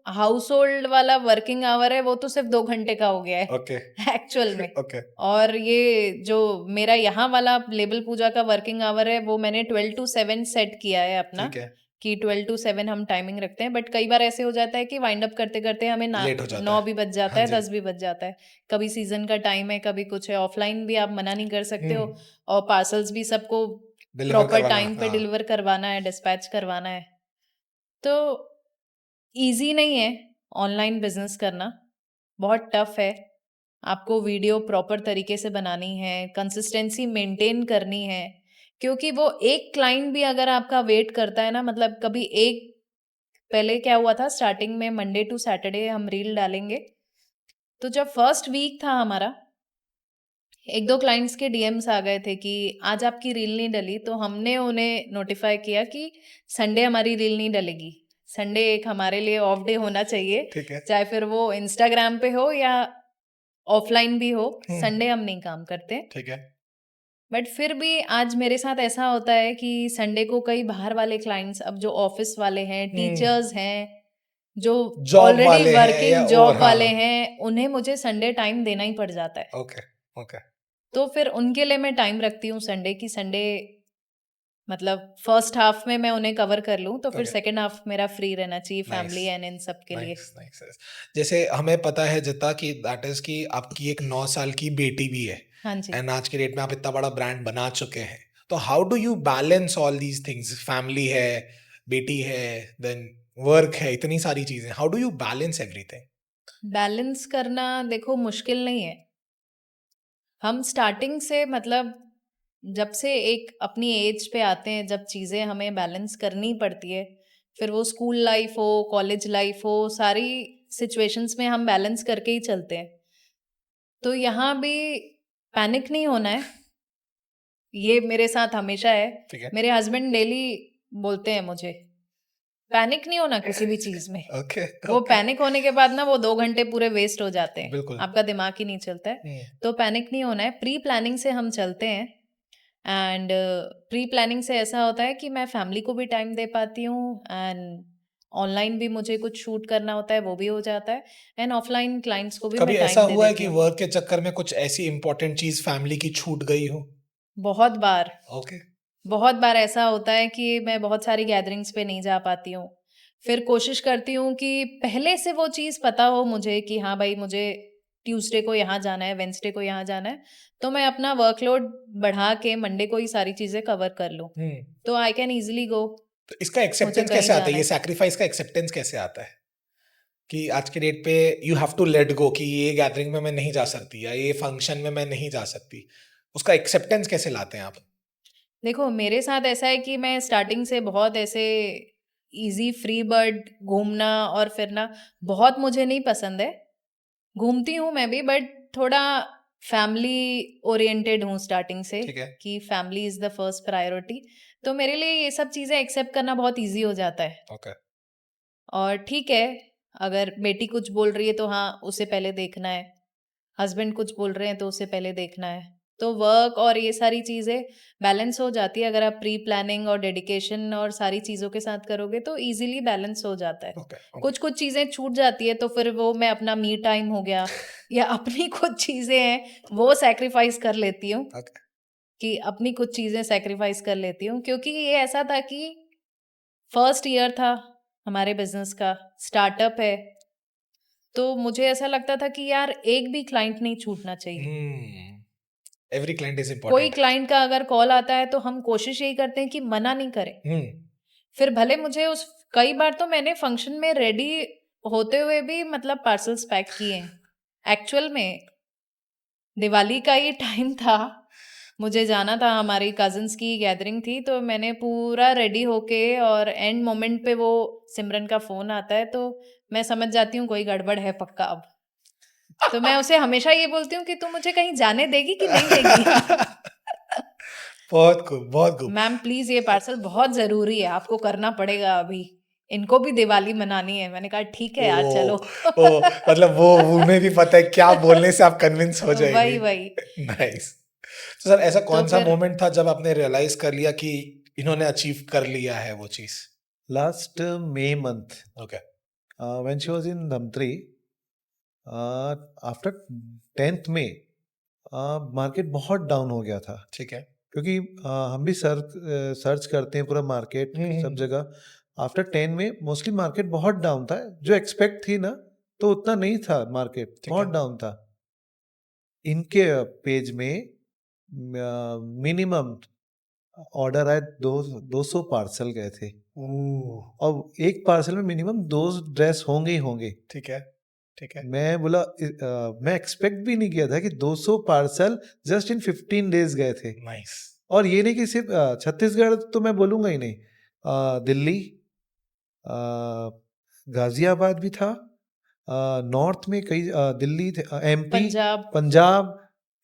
हाउस होल्ड वाला वर्किंग आवर है वो तो सिर्फ 2 घंटे का हो गया है ओके एक्चुअल में। ओके और ये जो मेरा यहाँ वाला लेबल पूजा का वर्किंग आवर है वो मैंने 12 to 7 सेट किया है अपना, ठीक है, कि 12 to 7 हम टाइमिंग रखते हैं। बट कई बार ऐसे हो जाता है कि वाइंड अप करते करते हमें लेट हो जाता 9 है। भी बज जाता हाँ है, जी। 10 भी बज जाता है। कभी सीजन का टाइम है, कभी कुछ है, ऑफलाइन भी आप मना नहीं कर सकते हो, और पार्सल्स भी सबको डिलीवर प्रॉपर करवाना, टाइम पे हाँ, डिलीवर करवाना है, डिस्पैच करवाना है। तो ईजी नहीं है ऑनलाइन बिजनेस करना, बहुत टफ है। आपको वीडियो प्रॉपर तरीके से बनानी है, कंसिस्टेंसी मेंटेन करनी है, क्योंकि वो एक क्लाइंट भी अगर आपका वेट करता है ना, मतलब कभी एक, पहले क्या हुआ था स्टार्टिंग में, मंडे टू सैटरडे हम रील डालेंगे, तो जब फर्स्ट वीक था हमारा, एक दो क्लाइंट्स के डीएम्स आ गए थे कि आज आपकी रील नहीं डली, तो हमने उन्हें नोटिफाई किया कि संडे हमारी रील नहीं डलेगी, संडे एक हमारे लिए ऑफ डे होना चाहिए, ठीक है। चाहे फिर वो इंस्टाग्राम पे हो या ऑफलाइन भी हो, हम्म। संडे हम नहीं काम करते। ठीक है, बट फिर भी आज मेरे साथ ऐसा होता है कि संडे को कई बाहर वाले क्लाइंट्स, अब जो ऑफिस वाले हैं, टीचर्स हैं, जो जॉब ऑलरेडी वाले हैं या वर्किंग और, जॉब हाँ, वाले हैं, उन्हें मुझे संडे टाइम देना ही पड़ जाता है। ओके ओके, तो फिर उनके लिए मैं टाइम रखती हूँ संडे की, संडे मतलब फर्स्ट हाफ में मैं उन्हें कवर कर लूँ, तो फिर ओके, सेकंड हाफ मेरा फ्री रहना चाहिए नाइस फैमिली एंड इन सब के लिए। Nice nice. जैसे हमें पता है जितना कि दैट इज कि आपकी एक 9 साल की बेटी भी है, हाँ जी। एंड आज के डेट में आप इतना बड़ा ब्रांड बना चुके हैं, तो how do you balance all these things? Family है, बेटी है, देन वर्क है, इतनी सारी चीजें, how do you balance everything? Balance करना देखो मुश्किल नहीं है। हम स्टार्टिंग से, मतलब जब से एक अपनी एज पे आते हैं, जब चीज़ें हमें बैलेंस करनी पड़ती है, फिर वो स्कूल लाइफ हो, कॉलेज लाइफ हो, सारी सिचुएशंस में हम बैलेंस करके ही चलते हैं। तो यहाँ भी पैनिक नहीं होना है, ये मेरे साथ हमेशा है। ठीक है, मेरे हस्बैंड डेली बोलते हैं मुझे, पैनिक नहीं होना किसी भी चीज़ में। ओके वो ओके, पैनिक होने के बाद ना वो 2 घंटे पूरे वेस्ट हो जाते हैं, बिल्कुल। आपका दिमाग ही नहीं चलता है। तो पैनिक नहीं होना है, प्री प्लानिंग से हम चलते हैं। एंड प्री प्लानिंग से ऐसा होता है कि मैं फैमिली को भी टाइम दे पाती हूँ, एंड ऑनलाइन भी मुझे कुछ शूट करना होता है वो भी हो जाता है, एंड ऑफलाइन क्लाइंट्स को भी कभी मैं ऐसा टाइम दे हुआ है देती कि हूँ। वर्क के चक्कर में कुछ ऐसी इंपॉर्टेंट चीज फैमिली की छूट गई हो? बहुत बार, ओके, बहुत बार ऐसा होता है कि मैं बहुत सारी गैदरिंग्स पे नहीं जा पाती हूँ। फिर कोशिश करती हूँ कि पहले से वो चीज़ पता हो मुझे कि हाँ भाई, मुझे ट्यूसडे को यहाँ जाना है, वेंसडे को यहाँ जाना है, तो मैं अपना वर्कलोड बढ़ा के मंडे को ही सारी चीज़ें कवर कर लूँ, तो आई कैन ईजिली गो। तो इसका मुझे एक्सेप्टेंस कहीं कैसे आता है? जाना ये है, सैक्रिफाइस का एक्सेप्टेंस कैसे आता है कि आज के डेट पे you have to let go, कि ये गैदरिंग में मैं नहीं जा सकती या ये फंक्शन में मैं नहीं जा सकती, उसका एक्सेप्टेंस कैसे लाते हैं आप? देखो मेरे साथ ऐसा है कि मैं स्टार्टिंग से बहुत ऐसे इजी फ्री बर्ड, घूमना और फिरना बहुत मुझे नहीं पसंद है। घूमती हूँ मैं भी, बट थोड़ा फैमिली ओरिएंटेड हूँ स्टार्टिंग से, ठीक है, कि family is the first priority. तो मेरे लिए ये सब चीज़ें एक्सेप्ट करना बहुत ईज़ी हो जाता है। ओके, और ठीक है, अगर बेटी कुछ बोल रही है तो हाँ, उसे पहले देखना है। हस्बैंड कुछ बोल रहे हैं तो उसे पहले देखना है। तो वर्क और ये सारी चीज़ें बैलेंस हो जाती है अगर आप प्री प्लानिंग और डेडिकेशन और सारी चीज़ों के साथ करोगे, तो ईज़िली बैलेंस हो जाता है। ओके, कुछ-कुछ चीज़ें छूट जाती है तो फिर वो मैं अपना मी टाइम हो गया या अपनी कुछ चीज़ें हैं वो सैक्रिफाइस कर लेती हूँ, ओके, कि अपनी कुछ चीज़ें सैक्रिफाइस कर लेती हूँ, क्योंकि ये ऐसा था कि फर्स्ट ईयर था हमारे बिज़नेस का, स्टार्टअप है, तो मुझे ऐसा लगता था कि यार एक भी क्लाइंट नहीं छूटना चाहिए। एवरी क्लाइंट इज कोई इम्पोर्टेंट। क्लाइंट का अगर कॉल आता है तो हम कोशिश यही करते हैं कि मना नहीं करें। फिर भले मुझे उस, कई बार तो मैंने फंक्शन में रेडी होते हुए भी मतलब पार्सल्स पैक किए हैं। एक्चुअल में दिवाली का ही टाइम था, मुझे जाना था, हमारी कजिन्स की गैदरिंग थी, तो मैंने पूरा रेडी होके, और एंड मोमेंट पे वो सिमरन का फ़ोन आता है तो मैं समझ जाती हूँ कोई गड़बड़ है पक्का अब। तो मैं उसे हमेशा ये बोलती हूँ कि तू मुझे कहीं जाने देगी कि नहीं देगी? बहुत खूब, बहुत खूब। मैम प्लीज़ ये पार्सल बहुत ज़रूरी है, आपको करना पड़ेगा अभी। इनको भी दिवाली मनानी है। मैंने कहा ठीक है यार ओह! चलो। ओह! मतलब वो उन्हें भी पता है क्या बोलने से आप कन्विंस हो जाएँगी। वही। नाइस। तो सर ऐसा तो कौन-सा फिर मोमेंट था जब आपने रियलाइज़ कर लिया कि इन्होंने अचीव कर लिया है वो चीज़? Last May month okay, when she was in Dhamtri, after 10th में मार्केट बहुत डाउन हो गया था, ठीक है। क्योंकि हम भी सर्च करते हैं पूरा मार्केट सब जगह। आफ्टर 10 में मोस्टली मार्केट बहुत डाउन था, जो एक्सपेक्ट थी ना तो उतना नहीं था, मार्केट ठीक बहुत है। डाउन था। इनके पेज में मिनिमम ऑर्डर आए 200 पार्सल गए थे, ओह! और एक पार्सल में मिनिमम 2 ड्रेस होंगे ही होंगे। ठीक है, ठीक है। मैं बोला मैं एक्सपेक्ट भी नहीं किया था कि 200 पार्सल जस्ट इन 15 डेज गए थे। नाइस। और ये नहीं कि सिर्फ छत्तीसगढ़ तो मैं बोलूँगा ही नहीं, दिल्ली, गाज़ियाबाद भी था, नॉर्थ में कई दिल्ली थे, एमपी, पंजाब,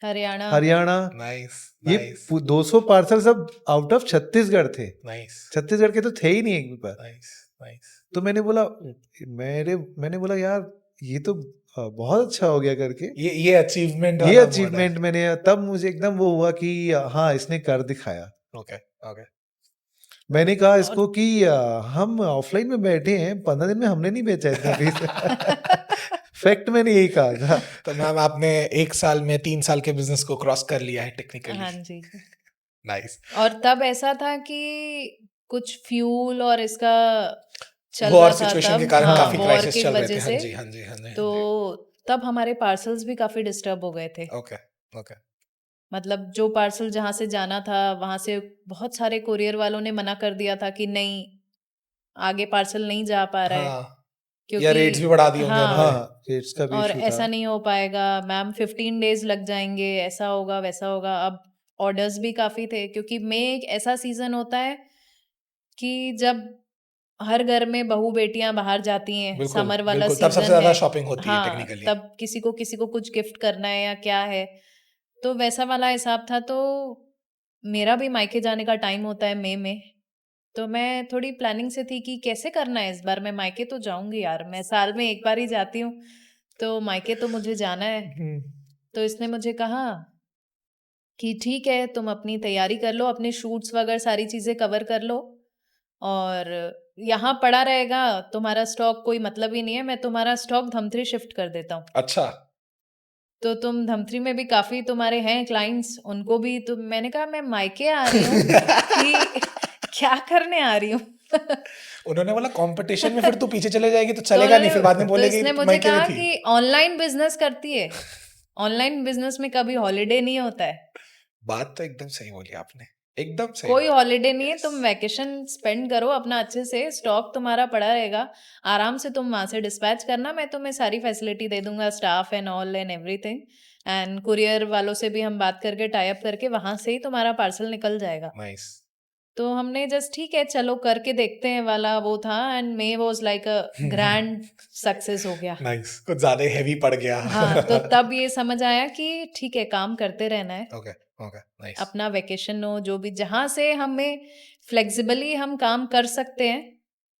हरियाणा। नाइस, ये नाइस, 200 पार्सल सब आउट ऑफ छत्तीसगढ़ थे। नाइस, छत्तीसगढ़ के तो थे ही नहीं एक भी पर। Nice, nice. तो मैंने बोला यार ये तो बहुत अच्छा हो गया करके। ये अचीवमेंट ये वाला मोड है। अचीवमेंट मैंने, तब मुझे एकदम वो हुआ कि हाँ, इसने कर दिखाया। Okay, okay. मैंने कहा इसको कि हम ऑफलाइन में बैठे हैं, 15 दिन में हमने नहीं बेचा इतना पीस। फैक्ट मैंने यही कहा था। तो मैम आपने 1 साल में 3 साल के बिजनेस को क्रॉस कर लिया है टेक्निकली। हाँ जी। नाइस। और तब ऐसा था कि कुछ फ्यूल और इसका चल वॉर रहा था सिचुएशन के तब, कारण हाँ, काफी वॉर क्राइसिस की चल रहे वजह थे। हाँ से। जी, हाँ जी, हाँ जी, तो हाँ तब हमारे पार्सल्स भी काफी डिस्टर्ब हो गए थे। जी। Okay, okay. मतलब जो पार्सल जहाँ से जाना था वहां से बहुत सारे कुरियर वालों ने मना कर दिया था कि नहीं, आगे पार्सल नहीं जा पा रहा है, हाँ, या क्योंकि रेट्स भी बढ़ा दिए होंगे हाँ, उन्होंने। हाँ, रेट्स का भी और इशू था। ऐसा नहीं हो पाएगा मैम, 15 डेज लग जाएंगे, ऐसा होगा वैसा होगा। अब ऑर्डर्स भी काफी थे, क्योंकि मई एक ऐसा सीजन होता है कि जब हर घर में बहू बेटियां बाहर जाती हैं, बिल्कुल, समर वाला बिल्कुल, तब सबसे सीजन ज्यादा है। शॉपिंग होती है हाँ, टेक्निकली। तब किसी को कुछ गिफ्ट करना है या क्या है, तो वैसा वाला हिसाब था। तो मेरा भी मायके जाने का टाइम होता है मई में, तो मैं थोड़ी प्लानिंग से थी कि कैसे करना है इस बार। मैं मायके तो जाऊंगी यार, मैं साल में एक बार ही जाती हूँ, तो मायके तो मुझे जाना है। तो इसने मुझे कहा कि ठीक है, तुम अपनी तैयारी कर लो, अपने शूट्स वगैरह सारी चीजें कवर कर लो, और यहाँ पड़ा रहेगा तुम्हारा स्टॉक, कोई मतलब ही नहीं है, मैं तुम्हारा स्टॉक धमतरी शिफ्ट कर देता हूँ। अच्छा। तो तुम धमतरी में भी काफी तुम्हारे हैं क्लाइंट्स, उनको भी तुम। मैंने कहा मैं मायके आ रही हूँ कि क्या करने आ रही हूँ। उन्होंने बोला कंपटीशन में फिर तू पीछे चले जाएगी तो तो चलेगा नहीं, उन्होंने, फिर बाद में तो बोलेगी इसने तू मुझे मायके में कहा थी। कि ऑनलाइन बिजनेस करती है, ऑनलाइन बिजनेस में कभी हॉलीडे नहीं होता है, बात तो एकदम सही बोली आपने, एकदम सही कोई बोली। हॉलीडे नहीं है, तुम वैकेशन स्पेंड करो अपना अच्छे से, स्टॉक तुम्हारा पड़ा रहेगा, आराम से तुम वहां से डिस्पैच करना, मैं तुम्हें सारी फैसिलिटी दे दूंगा, staff and all and everything, and courier वालों से भी हम बात करके टाई अप करके वहां से ही तुम्हारा पार्सल निकल जाएगा। नाइस। तो हमने जस्ट ठीक है चलो करके देखते हैं वाला वो था, and may was like a grand success हो गया। नाइस, कुछ ज्यादा ही हेवी पड़ गया। हाँ, तो तब ये समझ आया कि ठीक है, काम करते रहना है, ओके, ओके, नाइस। अपना वेकेशन हो जो भी, जहां से हमें फ्लेक्सिबली हम काम कर सकते हैं,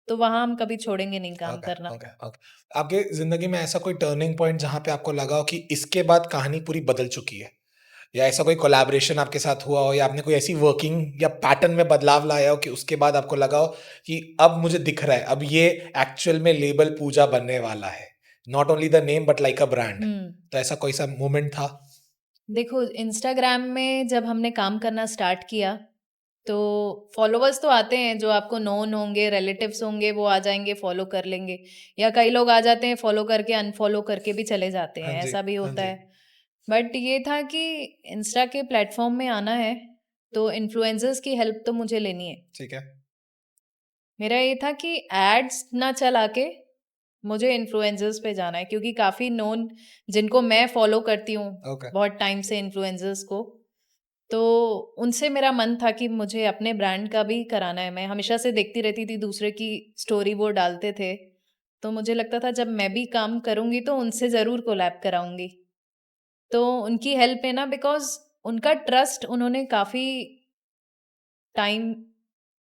तो वहां हम कभी छोड़ेंगे नहीं काम ओके, करना। Okay, okay. आपके जिंदगी में ऐसा कोई टर्निंग पॉइंट जहां पे आपको लगा हो कि इसके बाद कहानी पूरी बदल चुकी है, या ऐसा कोई कोलैबोरेशन आपके साथ हुआ हो, या आपने कोई ऐसी वर्किंग या पैटर्न में बदलाव लाया हो कि उसके बाद आपको लगा हो कि अब मुझे दिख रहा है, अब ये एक्चुअल में लेबल पूजा बनने वाला है, not only the name but like a brand. तो ऐसा कोई सा मोमेंट था? देखो, इंस्टाग्राम में जब हमने काम करना स्टार्ट किया, तो फॉलोवर्स तो आते हैं, जो आपको नोन होंगे, रिलेटिव्स होंगे, वो आ जाएंगे, फॉलो कर लेंगे, या कई लोग आ जाते हैं फॉलो करके अनफॉलो करके भी चले जाते हाँ हैं, जी, ऐसा भी हाँ होता जी। है। बट ये था कि इंस्टा के प्लेटफॉर्म में आना है, तो इन्फ्लुएंसर्स की हेल्प तो मुझे लेनी है। ठीक है। मेरा ये था कि एड्स ना चला के मुझे इन्फ्लुएंसर्स पे जाना है, क्योंकि काफ़ी नोन जिनको मैं फॉलो करती हूँ ओके। बहुत टाइम से, इन्फ्लुएंसर्स को, तो उनसे मेरा मन था कि मुझे अपने ब्रांड का भी कराना है। मैं हमेशा से देखती रहती थी दूसरे की स्टोरी, वो डालते थे, तो मुझे लगता था जब मैं भी काम करूँगी तो उनसे ज़रूर कोलैब कराऊंगी। तो उनकी हेल्प है ना, बिकॉज उनका ट्रस्ट, उन्होंने काफ़ी टाइम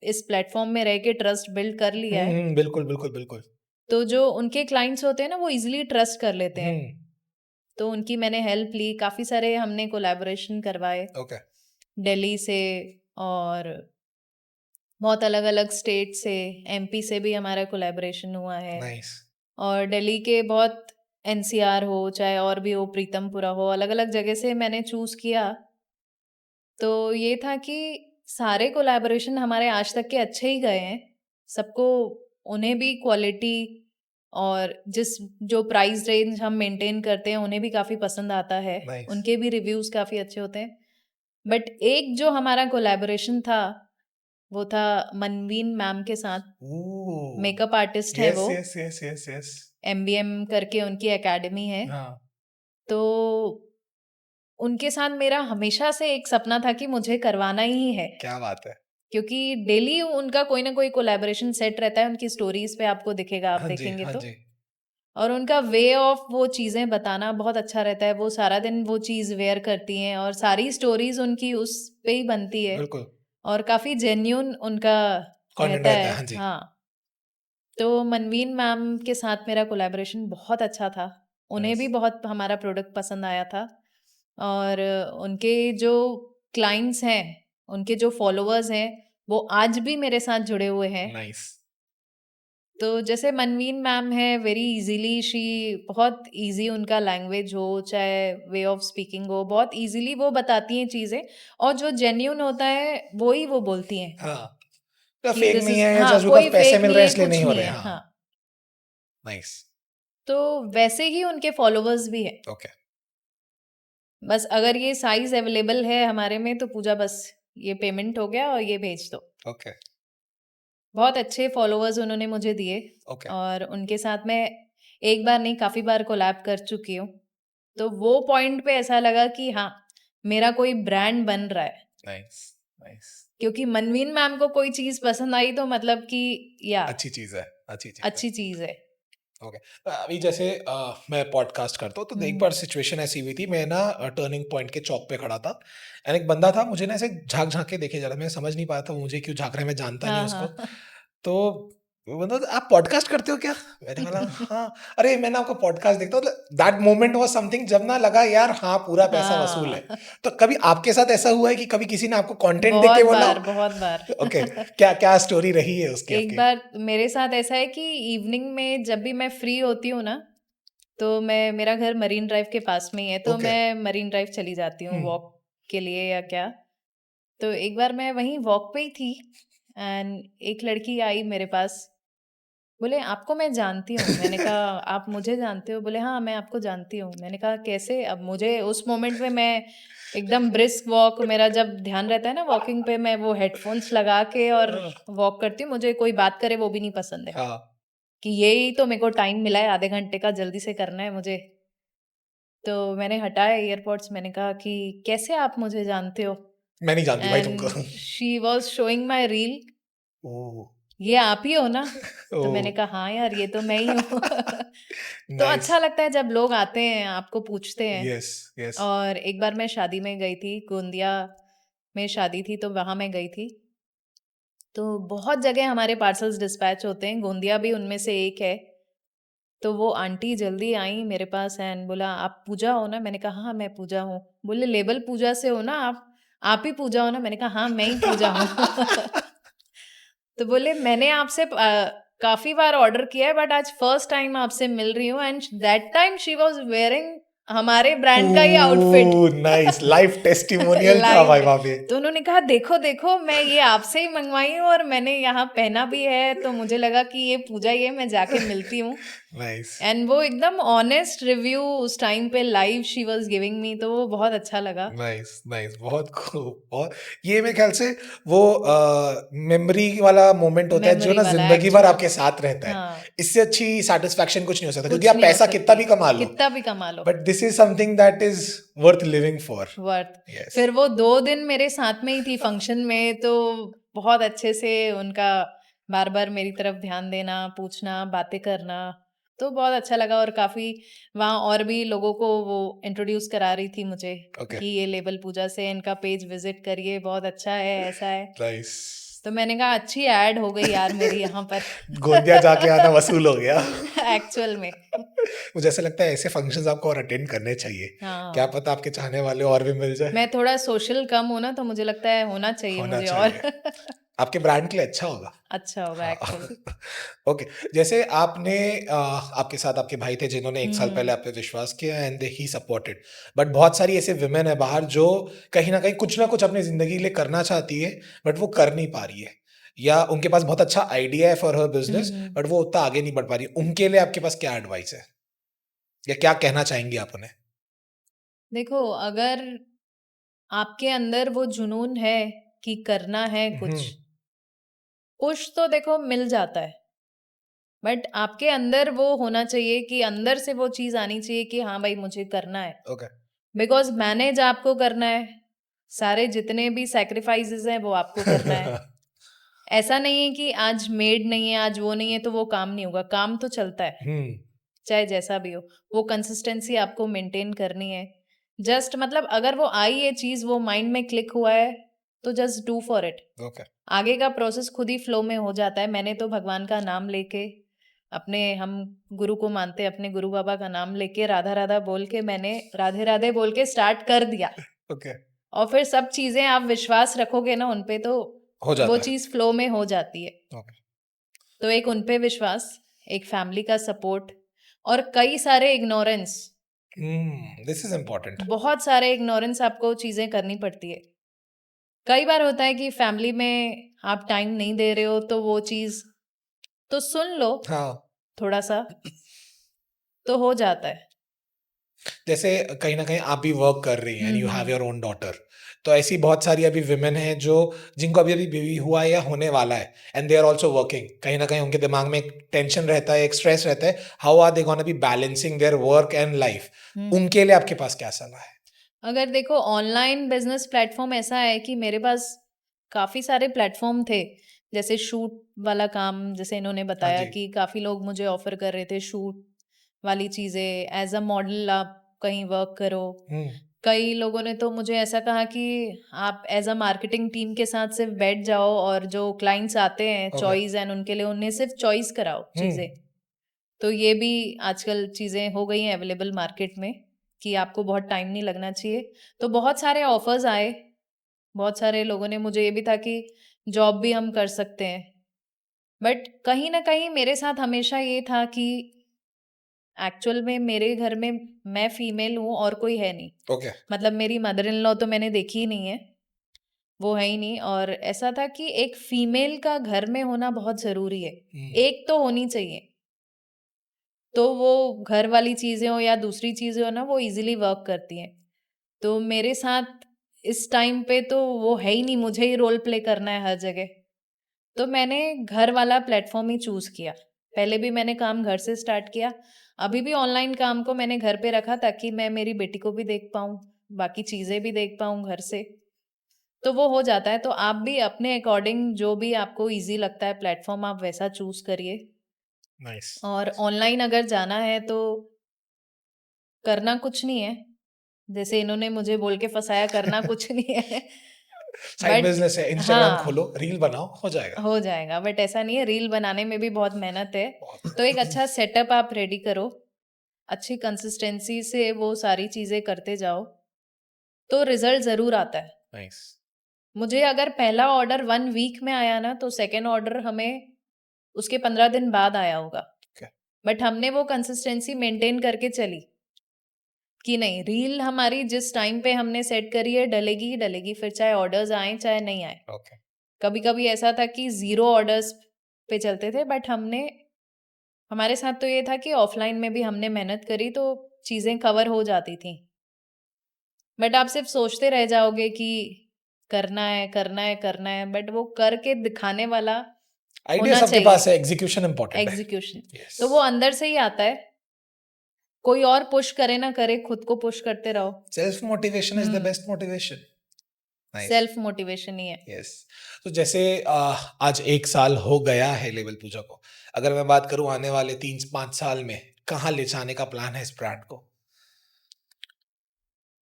इस प्लेटफॉर्म में रह के ट्रस्ट बिल्ड कर लिया है, बिल्कुल, बिल्कुल, बिल्कुल। तो जो उनके क्लाइंट्स होते हैं ना, वो इजीली ट्रस्ट कर लेते हैं। हम्म। तो उनकी मैंने हेल्प ली, काफ़ी सारे हमने कोलैबोरेशन करवाए ओके। दिल्ली से, और बहुत अलग अलग स्टेट से, एमपी से भी हमारा कोलैबोरेशन हुआ है, नाइस। और दिल्ली के बहुत एनसीआर हो चाहे और भी हो, प्रीतमपुरा हो, अलग अलग जगह से मैंने चूज़ किया। तो ये था कि सारे कोलैबोरेशन हमारे आज तक के अच्छे ही गए हैं। सबको, उन्हें भी क्वालिटी और जो प्राइस रेंज हम मेंटेन करते हैं उन्हें भी काफ़ी पसंद आता है। नाइस। उनके भी रिव्यूज़ काफ़ी अच्छे होते हैं। बट एक जो हमारा कोलैबोरेशन था वो था मनवीन मैम के साथ। ओह, मेकअप आर्टिस्ट है यस वो, yes yes yes yes. MBM करके उनकी एकेडमी है। हाँ, तो उनके साथ मेरा हमेशा से एक सपना था कि मुझे करवाना ही है, क्या बात है। क्योंकि डेली उनका कोई ना कोई कोलैबोरेशन सेट रहता है। उनकी स्टोरीज पे आपको दिखेगा, आप हाँ जी, देखेंगे हाँ तो। जी। और उनका वे ऑफ वो चीज़ें बताना बहुत अच्छा रहता है। वो सारा दिन वो चीज़ वेयर करती हैं और सारी स्टोरीज उनकी उस पे ही बनती है बिल्कुल, और काफ़ी जेन्यून उनका कॉन्फिडेंट रहता रहता है। है, हाँ जी। हाँ, तो मनवीन मैम के साथ मेरा कोलैबोरेशन बहुत अच्छा था। उन्हें भी नाइस। बहुत हमारा प्रोडक्ट पसंद आया था। और उनके जो क्लाइंट्स हैं, उनके जो फॉलोअर्स हैं, वो आज भी मेरे साथ जुड़े हुए हैं। नाइस। तो जैसे मनवीन मैम है, वेरी इजीली शी, बहुत इजी उनका लैंग्वेज हो चाहे वे ऑफ स्पीकिंग हो, बहुत इजीली वो बताती हैं चीज़ें। और जो जेन्यून होता है वो ही वो बोलती हैं हाँ, तो कि फेक दिस नहीं इज, है या हाँ, जस्ट बिकॉज़ कोई पैसे फेक मिल नहीं रहे हैं है, इसलिए कुछ नहीं हो नहीं रहे। है। हाँ, हाँ, नाइस। तो वैसे ही उनके फॉलोअर्स भी हैं। ओके, बस अगर ये साइज अवेलेबल है हमारे में तो पूजा बस ये पेमेंट हो गया और ये भेज दो। ओके, बहुत अच्छे फॉलोअर्स उन्होंने मुझे दिए ओके। और उनके साथ मैं एक बार नहीं काफ़ी बार कोलैब कर चुकी हूँ। तो वो पॉइंट पे ऐसा लगा कि हाँ, मेरा कोई ब्रांड बन रहा है। Nice, nice. क्योंकि मनवीन मैम को कोई चीज़ पसंद आई तो मतलब कि या अच्छी चीज़ है, अच्छी चीज़ है। अच्छी चीज़ है। ओके। अभी जैसे मैं पॉडकास्ट करता हूँ, तो एक हुँ। बार सिचुएशन ऐसी हुई थी, मैं ना टर्निंग पॉइंट के चौक पे खड़ा था एंड एक बंदा था, मुझे ना ऐसे झाँक-झाँक के देखे जा रहा था। मैं समझ नहीं पाया था वो मुझे क्यों झाँक रहा है, मैं जानता नहीं हाँ, उसको। हाँ। तो वो बंदा, "आप पॉडकास्ट करते हो क्या?" मैंने बोला, "हाँ।" "अरे मैं ना आपका पॉडकास्ट देखता हूँ।" मतलब दैट मोमेंट वाज़ समथिंग, जब ना लगा यार हाँ, पूरा पैसा वसूल है। हाँ। तो कभी आपके साथ ऐसा हुआ है कि कभी किसी ने आपको कंटेंट देख के बहुत बोला बार, हो? बहुत बार। ओके, क्या स्टोरी रही है उसकी एक आपकी? बार मेरे साथ ऐसा है कि इवनिंग में जब भी मैं फ्री होती हूँ ना, तो मेरा घर मरीन ड्राइव के पास में ही है, तो ओके। मैं मरीन ड्राइव चली जाती हूँ हुँ। वॉक के लिए या क्या। तो एक बार मैं वहीं वॉक पे ही थी एंड एक लड़की आई मेरे पास, बोले आपको मैं जानती हूँ। मैंने कहा आप मुझे जानते हो? बोले हाँ, मैं आपको जानती हूँ। मैंने कहा कैसे? अब मुझे उस मोमेंट में मैं एकदम ब्रिस्क वॉक, मेरा जब ध्यान रहता है ना वॉकिंग पे, मैं वो हेडफोन्स लगा के और वॉक करती हूँ। मुझे कोई बात करे वो भी नहीं पसंद है, हाँ, कि यही तो मेरे को टाइम मिला है आधे घंटे का, जल्दी से करना है मुझे। तो मैंने हटाए ईयरपॉड्स, मैंने कहा कि कैसे आप मुझे जानते हो? मैं नहीं जानती भाई तुमको। And she was showing my reel, oh! ये आप ही हो ना? तो मैंने ओह! कहा हाँ यार, ये तो मैं ही हूँ। तो नाइस। अच्छा लगता है जब लोग आते हैं, आपको पूछते हैं। Yes, yes. और एक बार मैं शादी में गई थी, गोंदिया में शादी थी तो वहाँ मैं गई थी। तो बहुत जगह हमारे पार्सल्स डिस्पैच होते हैं, गोंदिया भी उनमें से एक है। तो वो आंटी जल्दी आई मेरे पास एंड बोला आप पूजा हो ना? मैंने कहा हाँ, मैं पूजा हूँ। बोले लेबल पूजा से हो ना आप ही पूजा हो ना? मैंने कहा हाँ, मैं ही पूजा हूँ। तो बोले मैंने आपसे काफ़ी बार ऑर्डर किया है बट आज फर्स्ट टाइम आपसे मिल रही हूँ and that time she was wearing हमारे ब्रांड का ही आउटफिट। ओह! नाइस, लाइव टेस्टिमोनियल था लाइव भाई में। वहाँ पे। तो उन्होंने कहा देखो देखो, मैं ये आपसे ही मंगवाई हूँ और मैंने यहाँ पहना भी है, तो मुझे लगा कि ये पूजा ही है, मैं जाके मिलती हूँ। नाइस, एंड वो एकदम ऑनेस्ट रिव्यू उस टाइम पे live she was giving me, तो वो बहुत अच्छा लगा। नाइस, नाइस, बहुत खूब। और ये मेरे ख्याल से वो मेमोरी वाला मोमेंट होता है जो मेमोरी ना वाला ज़िंदगी भर एक्चुअल, आपके साथ रहता है। हाँ, इससे अच्छी सैटिस्फैक्शन कुछ नहीं हो सकता, क्योंकि कुछ आप नहीं हो पैसा कितना सकती, भी कमा लो, कितना भी कमा लो, but this is something that is worth living for. Worth. Yes, फिर वो 2 दिन मेरे साथ में ही थी फंक्शन में, तो बहुत अच्छे से उनका बार-बार मेरी तरफ ध्यान देना, पूछना, बातें करना, तो बहुत अच्छा लगा। और काफ़ी वहाँ और भी लोगों को वो इंट्रोड्यूस करा रही थी मुझे ओके, कि ये लेबल पूजा से, इनका पेज विज़िट करिए, बहुत अच्छा है, ऐसा है। नाइस। तो मैंने कहा अच्छी ऐड हो गई यार मेरी यहाँ पर। गोंदिया जाके आना वसूल हो गया। एक्चुअल में। मुझे ऐसा लगता है ऐसे फंक्शंस आपको और अटेंड करने चाहिए। क्या हाँ। पता आपके चाहने वाले और भी मिल जाए। मैं थोड़ा सोशल कम हूँ ना, तो मुझे लगता है होना चाहिए होना मुझे और। चाहिए। आपके ब्रांड के लिए अच्छा होगा। अच्छा होगा हाँ। एक्चुअली। ओके, जैसे आपने आपके साथ आपके भाई थे जिन्होंने 1 साल पहले हम्म। आप पे विश्वास किया एंड ही सपोर्टेड। बट बहुत सारी ऐसे वुमेन है बाहर जो कहीं न कहीं कुछ ना कुछ अपनी ज़िंदगी के लिए करना चाहती है, बट वो कर नहीं पा रही है। या उनके पास बहुत अच्छा आइडिया है for her business, hmm. But वो उतना आगे नहीं बढ़ पा रही। उनके लिए आपके पास क्या एडवाइस है? या क्या कहना चाहेंगी आप उन्हें? देखो, अगर आपके अंदर वो जुनून है कि करना है हुँ, कुछ, पुश तो देखो मिल जाता है, बट आपके अंदर वो होना चाहिए कि अंदर से वो चीज आनी चाहिए कि हाँ भाई मुझे करना है। ओके। बिकॉज मैनेज आपको करना है, सारे जितने भी सैक्रिफाइसेस हैं वो आपको करना है। ऐसा नहीं है कि आज मेड नहीं है, आज वो नहीं है तो वो काम नहीं होगा, काम तो चलता है हुँ, चाहे जैसा भी हो। वो कंसिस्टेंसी आपको मेंटेन करनी है। जस्ट मतलब अगर वो आई ये चीज, वो माइंड में क्लिक हुआ है, तो just do for it. Okay. आगे का प्रोसेस खुद ही फ्लो में हो जाता है। मैंने तो भगवान का नाम लेके, अपने हम गुरु को मानते हैं, अपने गुरु बाबा का नाम लेके राधा राधा बोल के, मैंने राधे राधे बोल के स्टार्ट कर दिया। ओके, और फिर सब चीजें आप विश्वास रखोगे ना उनपे, तो हो वो जाता है। चीज फ्लो में हो जाती है। ओके। तो एक उनपे विश्वास, एक फैमिली का सपोर्ट, और कई सारे इग्नोरेंस, दिस इज़ इम्पोर्टेंट। बहुत सारे इग्नोरेंस आपको चीजें करनी पड़ती है। कई बार होता है कि फैमिली में आप टाइम नहीं दे रहे हो, तो वो चीज तो सुन लो हाँ। थोड़ा सा, तो हो जाता है। जैसे कहीं न कहीं आप भी वर्क कर रही हैं and you have hmm. Your own daughter. तो ऐसी बहुत सारी अभी वुमेन हैं जो जिनको अभी-अभी बेबी हुआ है या होने वाला है and they are also working. कहीं न कहीं उनके दिमाग में एक टेंशन रहता है, एक स्ट्रेस रहता है, how are they gonna be balancing their work and life? Hmm. उनके लिए आपके पास क्या सलाह है? अगर देखो, ऑनलाइन बिजनेस प्लेटफॉर्म ऐसा है कि मेरे पास काफी सारे प्लेटफॉर्म थे। जैसे शूट वाला काम, जैसे इन्होंने हाँ बताया जी। कि काफी लोग मुझे ऑफर कर रहे थे शूट वाली चीजें, एज अ मॉडल आप कहीं वर्क करो। हुँ, कई लोगों ने तो मुझे ऐसा कहा कि आप एज अ मार्केटिंग टीम के साथ सिर्फ बैठ जाओ, और जो क्लाइंट्स आते हैं ओके। चॉइस एंड उनके लिए उन्हें सिर्फ चॉइस कराओ हुँ, चीजें। तो ये भी आजकल चीजें हो गई हैं अवेलेबल मार्केट में, कि आपको बहुत टाइम नहीं लगना चाहिए। तो बहुत सारे ऑफर्स आए, बहुत सारे लोगों ने, मुझे ये भी था कि जॉब भी हम कर सकते हैं। बट कहीं ना कहीं मेरे साथ हमेशा ये था कि एक्चुअल में मेरे घर में मैं फीमेल हूँ और कोई है नहीं। ओके। मतलब मेरी मदर इन लॉ तो मैंने देखी ही नहीं है, वो है ही नहीं। और ऐसा था कि एक फीमेल का घर में होना बहुत जरूरी है, हुँ, एक तो होनी चाहिए। तो वो घर वाली चीजें हो या दूसरी चीजें हो ना, वो इजीली वर्क करती हैं। तो मेरे साथ इस टाइम पे तो वो है ही नहीं, मुझे ही रोल प्ले करना है हर जगह। तो मैंने घर वाला प्लेटफॉर्म ही चूज किया। पहले भी मैंने काम घर से स्टार्ट किया, अभी भी ऑनलाइन काम को मैंने घर पे रखा, ताकि मैं मेरी बेटी को भी देख पाऊँ, बाकी चीजें भी देख पाऊँ घर से। तो वो हो जाता है। तो आप भी अपने अकॉर्डिंग जो भी आपको इजी लगता है प्लेटफॉर्म, आप वैसा चूज करिए। नाइस। और ऑनलाइन अगर जाना है तो करना कुछ नहीं है, जैसे इन्होंने मुझे बोल के फंसाया, करना कुछ नहीं है। साइड बट बिज़नेस है, इंस्टाग्राम हाँ, खोलो, रील बनाओ, हो जाएगा। हो जाएगा। बट ऐसा नहीं है, रील बनाने में भी बहुत मेहनत है। बहुत। तो एक अच्छा सेटअप आप रेडी करो, अच्छी कंसिस्टेंसी से वो सारी चीजें करते जाओ, तो रिजल्ट जरूर आता है। नाइस। मुझे अगर पहला ऑर्डर 1 वीक में आया ना, तो सेकेंड ऑर्डर हमें उसके 15 दिन बाद आया होगा। ओके। बट हमने वो कंसिस्टेंसी मेंटेन करके चली, कि नहीं, रील हमारी जिस टाइम पे हमने सेट करी है डलेगी ही डलेगी, फिर चाहे ऑर्डर्स आए चाहे नहीं आए। ओके। कभी कभी ऐसा था कि 0 ऑर्डर्स पे चलते थे, बट हमारे साथ तो ये था कि ऑफलाइन में भी हमने मेहनत करी, तो चीजें कवर हो जाती थी। बट आप सिर्फ सोचते रह जाओगे कि करना है करना है करना है, बट वो करके दिखाने वाला आइडिया होना सबके चाहिए। पास है, एग्ज़ीक्यूशन इम्पोर्टेंट है। Execution, yes. तो वो अंदर से ही आता है। कोई और पुश करे ना करे, खुद को पुश करते रहो। Self motivation is the hmm. Best motivation. Nice. Self motivation ही है। यस। तो जैसे आज 1 साल हो गया है लेवल पूजा को। अगर मैं बात करूँ आने वाले 3-5 साल में कहाँ ले जाने का प्लान है इस ब्रांड को?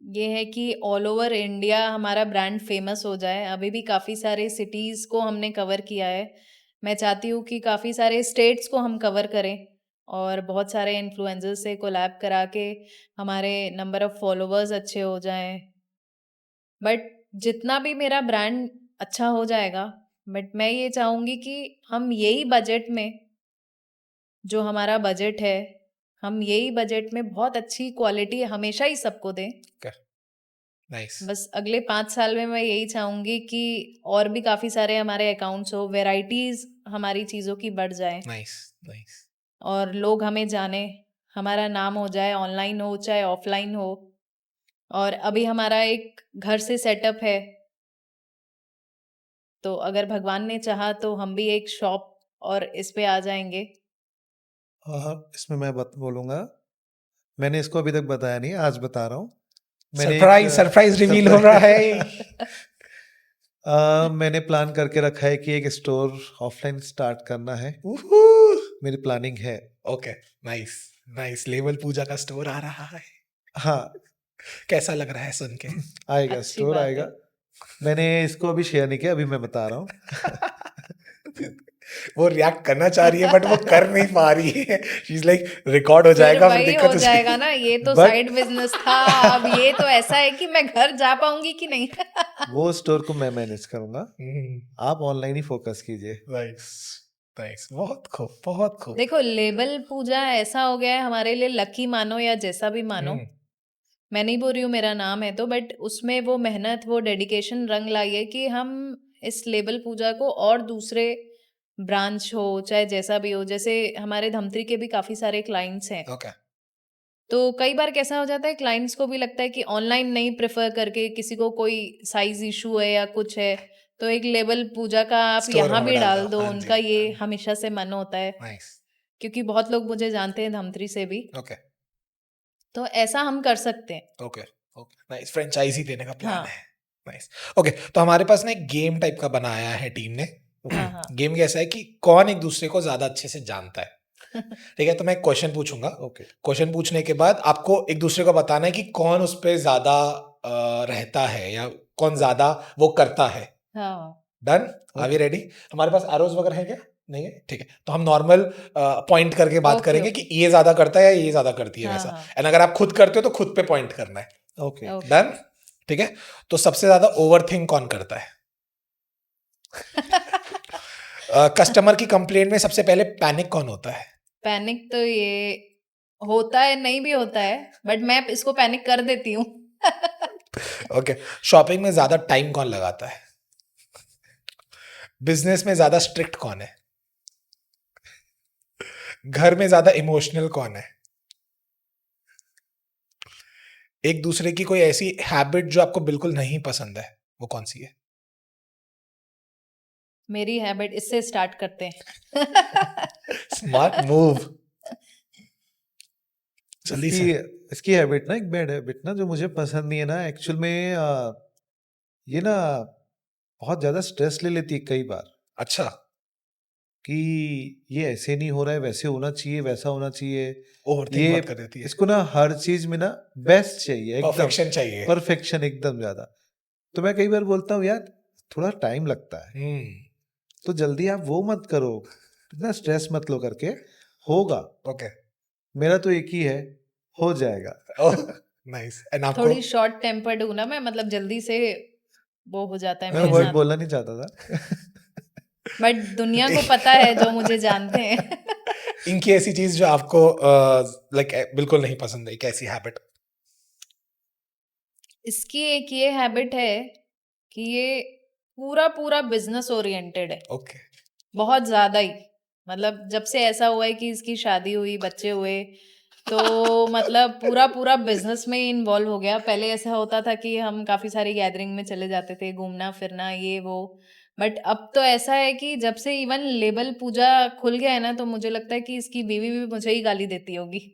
ये है कि ऑल ओवर इंडिया हमारा ब्रांड फेमस हो जाए। अभी भी काफ़ी सारे सिटीज़ को हमने कवर किया है। मैं चाहती हूँ कि काफ़ी सारे स्टेट्स को हम कवर करें, और बहुत सारे इन्फ्लुएंसर्स से कोलैब करा के हमारे नंबर ऑफ़ फॉलोवर्स अच्छे हो जाएँ। बट जितना भी मेरा ब्रांड अच्छा हो जाएगा, बट मैं ये चाहूंगी कि हम यही बजट में, जो हमारा बजट है, हम यही बजट में बहुत अच्छी क्वालिटी हमेशा ही सबको दें। नाइस। बस अगले 5 साल में मैं यही चाहूंगी कि और भी काफी सारे हमारे अकाउंट्स हो, वेराइटीज हमारी चीजों की बढ़ जाए नाइस। नाइस। और लोग हमें जाने, हमारा नाम हो जाए, ऑनलाइन हो चाहे ऑफलाइन हो। और अभी हमारा एक घर से सेटअप है, तो अगर भगवान ने चाहा तो हम भी एक शॉप और इस पे आ जाएंगे। हाँ, इसमें मैं बोलूंगा, मैंने इसको अभी तक बताया नहीं, आज बता रहा हूँ। मैंने सरप्राइज रिवील हो रहा है। मैंने प्लान करके रखा है कि एक स्टोर ऑफलाइन स्टार्ट करना है, मेरी प्लानिंग है। Okay, nice nice. Level Pooja का स्टोर आ रहा है। हाँ, कैसा लग रहा है सुन के? आएगा, अच्छी स्टोर बात आएगा। है। मैंने इसको अभी शेयर नहीं किया, अभी मैं बता रहा हूँ। वो रिएक्ट करना चाह रही है बट वो कर नहीं पा रही है। शी इज लाइक रिकॉर्ड हो फिर जाएगा, फिर वही दिक्कत हो उसकी। जाएगा ना, ये तो But- साइड बिजनेस था, अब ये तो ऐसा है कि मैं घर जा पाऊंगी कि नहीं। वो स्टोर को मैं मैनेज करूंगा, हम्म, आप ऑनलाइन ही फोकस कीजिए। Nice nice. बहुत खूब, बहुत खूब। देखो, लेबल पूजा ऐसा हो गया है हमारे लिए, लकी मानो या जैसा भी मानो। हम्म, मैं नहीं बोल रही हूँ मेरा नाम है तो, बट उसमें वो मेहनत, वो डेडिकेशन रंग लाई है कि हम इस लेबल पूजा को और दूसरे ब्रांच हो चाहे जैसा भी हो, जैसे हमारे धमतरी के भी काफी सारे क्लाइंट्स हैं, ओके। तो कई बार कैसा हो जाता है, क्लाइंट्स को भी लगता है कि ऑनलाइन नहीं प्रेफर करके, किसी को कोई साइज इशू है या कुछ है, तो एक लेबल पूजा का आप स्टोर यहाँ में भी डाल डाल दो, दो, हाँ जी, उनका ये हाँ जी। हमेशा से मन होता है, नाइस। क्योंकि बहुत लोग मुझे जानते हैं धमतरी से भी, ओके तो ऐसा हम कर सकते हैं। Okay okay, nice. फ्रेंचाइजी देने का प्लान हाँ है। नाइस। ओके, तो हमारे पास ना एक गेम टाइप का बनाया है टीम ने। हाँ हाँ। गेम कैसा है कि कौन एक दूसरे को ज्यादा अच्छे से जानता है। ठीक है, तो मैं एक क्वेश्चन पूछूंगा। ओके, क्वेश्चन पूछने के बाद आपको एक दूसरे को बताना है कि कौन उस पे ज्यादा रहता है या कौन ज्यादा वो करता है। हाँ डन? Are we ready? हमारे पास एरोज वगैरह है क्या? नहीं है? ठीक है, तो हम नॉर्मल पॉइंट करके बात ओके करेंगे ओके। कि ये ज्यादा करता है या ये ज्यादा करती है, हाँ वैसा। हाँ एंड अगर आप खुद करते हो तो खुद पे पॉइंट करना है। ओके। ओके। डन? ठीक है, तो सबसे ज्यादा ओवर थिंक कौन करता है? कस्टमर की कंप्लेंट में सबसे पहले पैनिक कौन होता है? पैनिक तो ये होता है, नहीं भी होता है, बट मैं इसको पैनिक कर देती हूँ। ओके, शॉपिंग में ज्यादा टाइम कौन लगाता है? बिजनेस में ज्यादा स्ट्रिक्ट कौन है? घर में ज्यादा इमोशनल कौन है? एक दूसरे की कोई ऐसी हैबिट जो आपको बिल्कुल नहीं पसंद है, वो कौन सी है? मेरी हैबिट, इससे स्टार्ट करते हैं। Smart move. जल्दी इसकी से। इसकी हैबिट ना, एक बैड हैबिट ना, जो मुझे पसंद नहीं है ना एक्चुअल में, ये ना बहुत ज्यादा स्ट्रेस ले लेती है कई बार, अच्छा, कि ये ऐसे नहीं हो रहा है, वैसे होना चाहिए, वैसा होना चाहिए। ओवरथिंक ये बहुत कर देती है। इसको ना हर चीज में ना बेस्ट चाहिए, एकदम परफेक्शन चाहिए। परफेक्शन, एकदम ज्यादा। तो मैं कई बार बोलता हूँ, यार थोड़ा टाइम लगता है, तो जल्दी आप वो मत करो, इतना स्ट्रेस मत लो करके, होगा। ओके। मेरा तो एक ही है, हो जाएगा। नाइस। एंड आपको? थोड़ी शॉर्ट टेम्पर्ड हूँ ना मैं, मतलब जल्दी से वो हो जाता है मैं मेरे वर्ड साथ, बोलना नहीं चाहता था। बट दुनिया को पता है, जो मुझे जानते हैं। इनकी ऐसी चीज जो आपको लाइक बिल्कुल नहीं पसंद है, एक ऐसी हैबिट? इसकी एक ये हैबिट है कि ये पूरा पूरा बिजनेस ओरिएंटेड है, ओके। बहुत ज्यादा ही। मतलब जब से ऐसा हुआ है कि इसकी शादी हुई, बच्चे हुए, तो मतलब पूरा पूरा बिजनेस में ही इन्वॉल्व हो गया। पहले ऐसा होता था कि हम काफी सारी गैदरिंग में चले जाते थे, घूमना फिरना ये वो, बट अब तो ऐसा है कि जब से इवन लेबल पूजा खुल गया है ना, तो मुझे लगता है कि इसकी बीवी भी मुझे ही गाली देती होगी।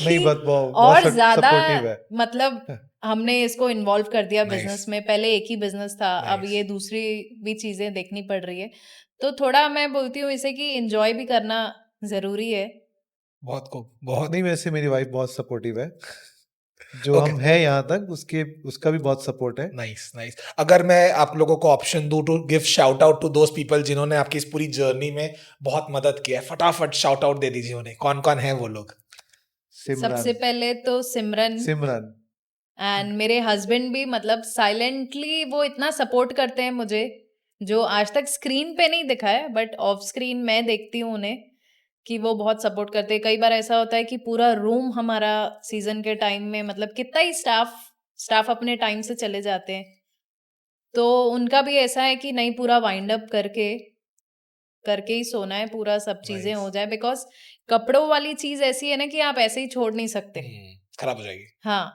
नहीं, कि बहुत और ज्यादा, सपोर्टिव है। मतलब हमने इसको इन्वॉल्व कर दिया Nice. बिजनेस में। पहले एक ही बिजनेस था, अब Nice. ये दूसरी भी चीजें देखनी पड़ रही है, तो थोड़ा मैं बोलती हूँ इसे कि एंजॉय भी करना जरूरी है। बहुत खूब, बहुत। नहीं, वैसे मेरी वाइफ बहुत सपोर्टिव है, जो ओके, हम हैं यहाँ तक, उसका भी बहुत सपोर्ट है। Nice nice. अगर मैं आप लोगों को ऑप्शन दूं to give shout out to those people जिन्होंने आपकी इस पूरी जर्नी में बहुत मदद किया है, फटाफट शाउट आउट दे दीजिए उन्हें। कौन कौन है वो लोग? सिमरन, सबसे पहले तो सिमरन, सिमरन एंड मेरे हस्बैंड भी, मतलब साइलेंटली वो इतना सपोर्ट करते हैं मुझे, जो आज तक स्क्रीन पे नहीं दिखा है, बट ऑफ स्क्रीन मैं देखती हूँ उन्हें कि वो बहुत सपोर्ट करते हैं। कई बार ऐसा होता है कि पूरा रूम हमारा सीजन के टाइम में, मतलब कितना ही स्टाफ अपने टाइम से चले जाते हैं, तो उनका भी ऐसा है कि नहीं, पूरा वाइंड अप करके ही सोना है, पूरा सब चीजें हो नाइस। जाए, बिकॉज कपड़ों वाली चीज ऐसी है ना कि आप ऐसे ही छोड़ नहीं सकते। खराब हो जाएगी। हाँ,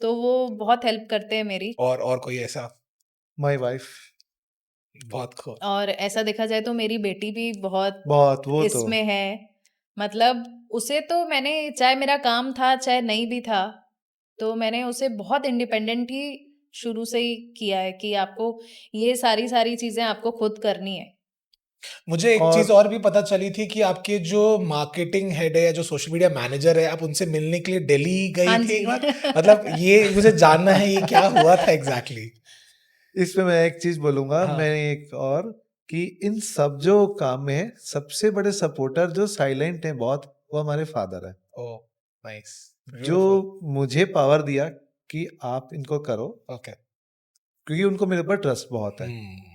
तो वो बहुत हेल्प करते हैं मेरी। और कोई ऐसा? My wife. बहुत खूब। और ऐसा देखा जाए तो मेरी बेटी भी बहुत बहुत, वो तो इसमें है, मतलब उसे तो मैंने, चाहे मेरा काम था चाहे नहीं भी था, तो मैंने उसे बहुत इंडिपेंडेंट ही शुरू से ही किया है कि आपको ये सारी चीजें आपको खुद करनी है। मुझे एक चीज और और भी पता चली थी कि आपके जो मार्केटिंग हेड है या जो सोशल मीडिया मैनेजर है, आप उनसे मिलने के लिए दिल्ली गई हाँ थी एक जी। बार। मतलब ये मुझे जानना है, ये क्या हुआ था एग्जैक्टली? इसमें मैं एक चीज बोलूंगा, हाँ। मैं एक और, कि इन सब जो काम में है, सबसे बड़े सपोर्टर जो साइलेंट हैं बहुत, वो हमारे फादर है, ओह, नाइस, जो ब्यूटीफुल। मुझे पावर दिया कि आप इनको करो, ओके। क्योंकि उनको मेरे ऊपर ट्रस्ट बहुत है।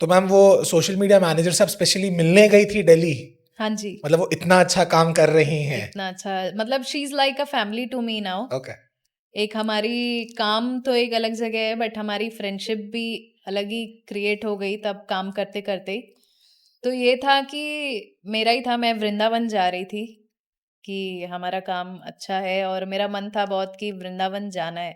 तो मैम, वो सोशल मीडिया मैनेजर से आप स्पेशली मिलने गई थी दिल्ली? हाँ जी, मतलब वो इतना अच्छा काम कर रही हैं? इतना अच्छा, मतलब she is like a family to me now. Okay. एक हमारी काम तो एक अलग जगह है, बट हमारी फ्रेंडशिप भी अलग ही क्रिएट हो गई तब काम करते करते। तो ये था कि मेरा ही था, मैं वृंदावन जा रही थी कि हमारा काम अच्छा है और मेरा मन था बहुत कि वृंदावन जाना है।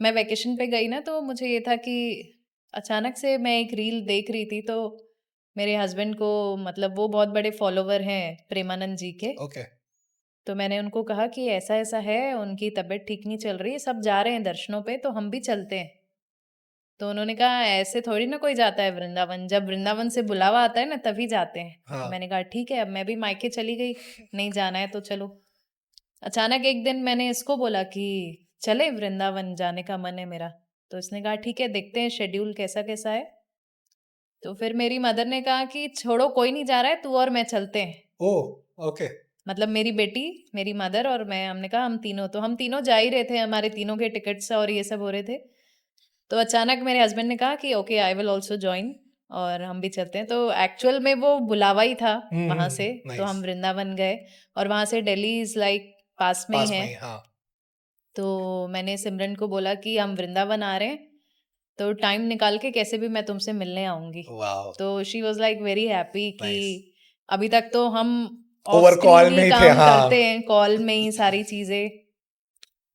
मैं वैकेशन पे गई ना, तो मुझे ये था कि अचानक से मैं एक रील देख रही थी, तो मेरे हस्बैंड को, मतलब वो बहुत बड़े फॉलोवर हैं प्रेमानंद जी के, ओके। तो मैंने उनको कहा कि ऐसा ऐसा है, उनकी तबीयत ठीक नहीं चल रही है, सब जा रहे हैं दर्शनों पे, तो हम भी चलते हैं। तो उन्होंने कहा ऐसे थोड़ी ना कोई जाता है वृंदावन, जब वृंदावन से बुलावा आता है ना तभी जाते हैं। तो हाँ। मैंने कहा ठीक है, अब मैं भी मायके चली गई, नहीं जाना है तो चलो। अचानक एक दिन मैंने इसको बोला कि चले वृंदावन, जाने का मन है मेरा। तो इसने कहा ठीक है, देखते हैं शेड्यूल कैसा कैसा है। तो फिर मेरी मदर ने कहा कि छोड़ो, कोई नहीं जा रहा है, तू और मैं चलते हैं। ओह, ओके। मतलब मेरी बेटी, मेरी मदर और मैं, हमने कहा हम तीनों, तो हम तीनों जा ही रहे थे, हमारे तीनों के टिकट्स और ये सब हो रहे थे। तो अचानक मेरे हस्बैंड ने कहा कि okay, I will also join, और हम भी चलते हैं। तो एक्चुअल में वो बुलावा ही था वहां से, तो हम नाइस। वृंदावन गए, और वहां से दिल्ली इज लाइक पास में ही पास है। में ही, हाँ। तो मैंने सिमरन को बोला कि हम वृंदावन आ रहे हैं, तो टाइम निकाल के कैसे भी मैं तुमसे मिलने आऊंगी। वाओ, तो she was like very happy कि नाइस। अभी तक तो हम ऑफ ओवर स्क्रीन कॉल ही में ही थे, काम करते हाँ। हैं, कॉल में ही सारी चीजें,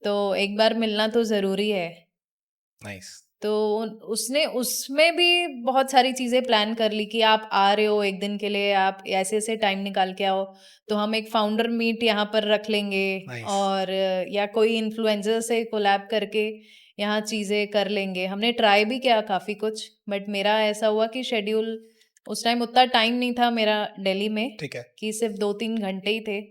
तो एक बार मिलना तो जरूरी है। नाइस। तो उसने उसमें भी बहुत सारी चीजें प्लान कर ली कि आप आ रहे हो एक दिन के लिए, आप ऐसे ऐसे टाइम निकाल के आओ, तो हम एक फाउंडर मीट यहाँ पर रख लेंगे, नाइस। और या कोई इन्फ्लुएंसर से कोलैब करके यहाँ चीजें कर लेंगे। हमने ट्राई भी किया काफी कुछ, बट मेरा ऐसा हुआ कि शेड्यूल, उस टाइम उतना टाइम नहीं था मेरा दिल्ली में, ठीक है। कि सिर्फ 2-3 घंटे ही थे।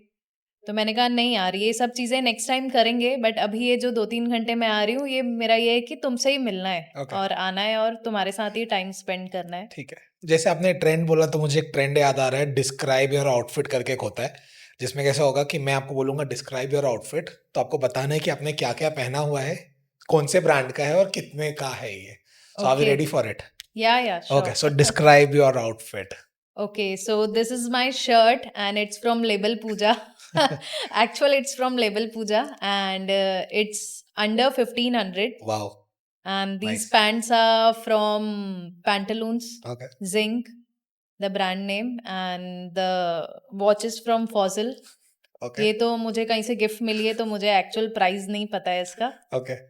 तो मैंने कहा नहीं यार, ये सब चीजें नेक्स्ट टाइम करेंगे, बट अभी ये जो 2-3 घंटे मैं आ रही हूँ, ये मेरा ये है कि तुमसे ही मिलना है ओके। और आना है और तुम्हारे साथ ही टाइम स्पेंड करना है। ठीक है। जैसे आपने ट्रेंड बोला, तो मुझे एक ट्रेंड याद आ रहा है, डिस्क्राइब योर आउटफिट करके एक होता है, जिसमें कैसा होगा कि मैं आपको बोलूंगा डिस्क्राइब योर आउटफिट, तो आपको बताना है कि आपने क्या क्या पहना हुआ है, कौन से ब्रांड का है और कितने का है ये। So are we okay, ready for it? या okay, so sure. Describe your outfit. Okay, so this is my shirt and it's from Label Puja. Actually, it's from Label Puja, and it's under 1500. Wow, And these nice. pants are from Pantaloons, okay. Zinc, the brand name, and the watch is from Fossil. Okay. ये तो मुझे कहीं से गिफ्ट मिली है, तो मुझे एक्चुअल प्राइस नहीं पता है इसका। ओके।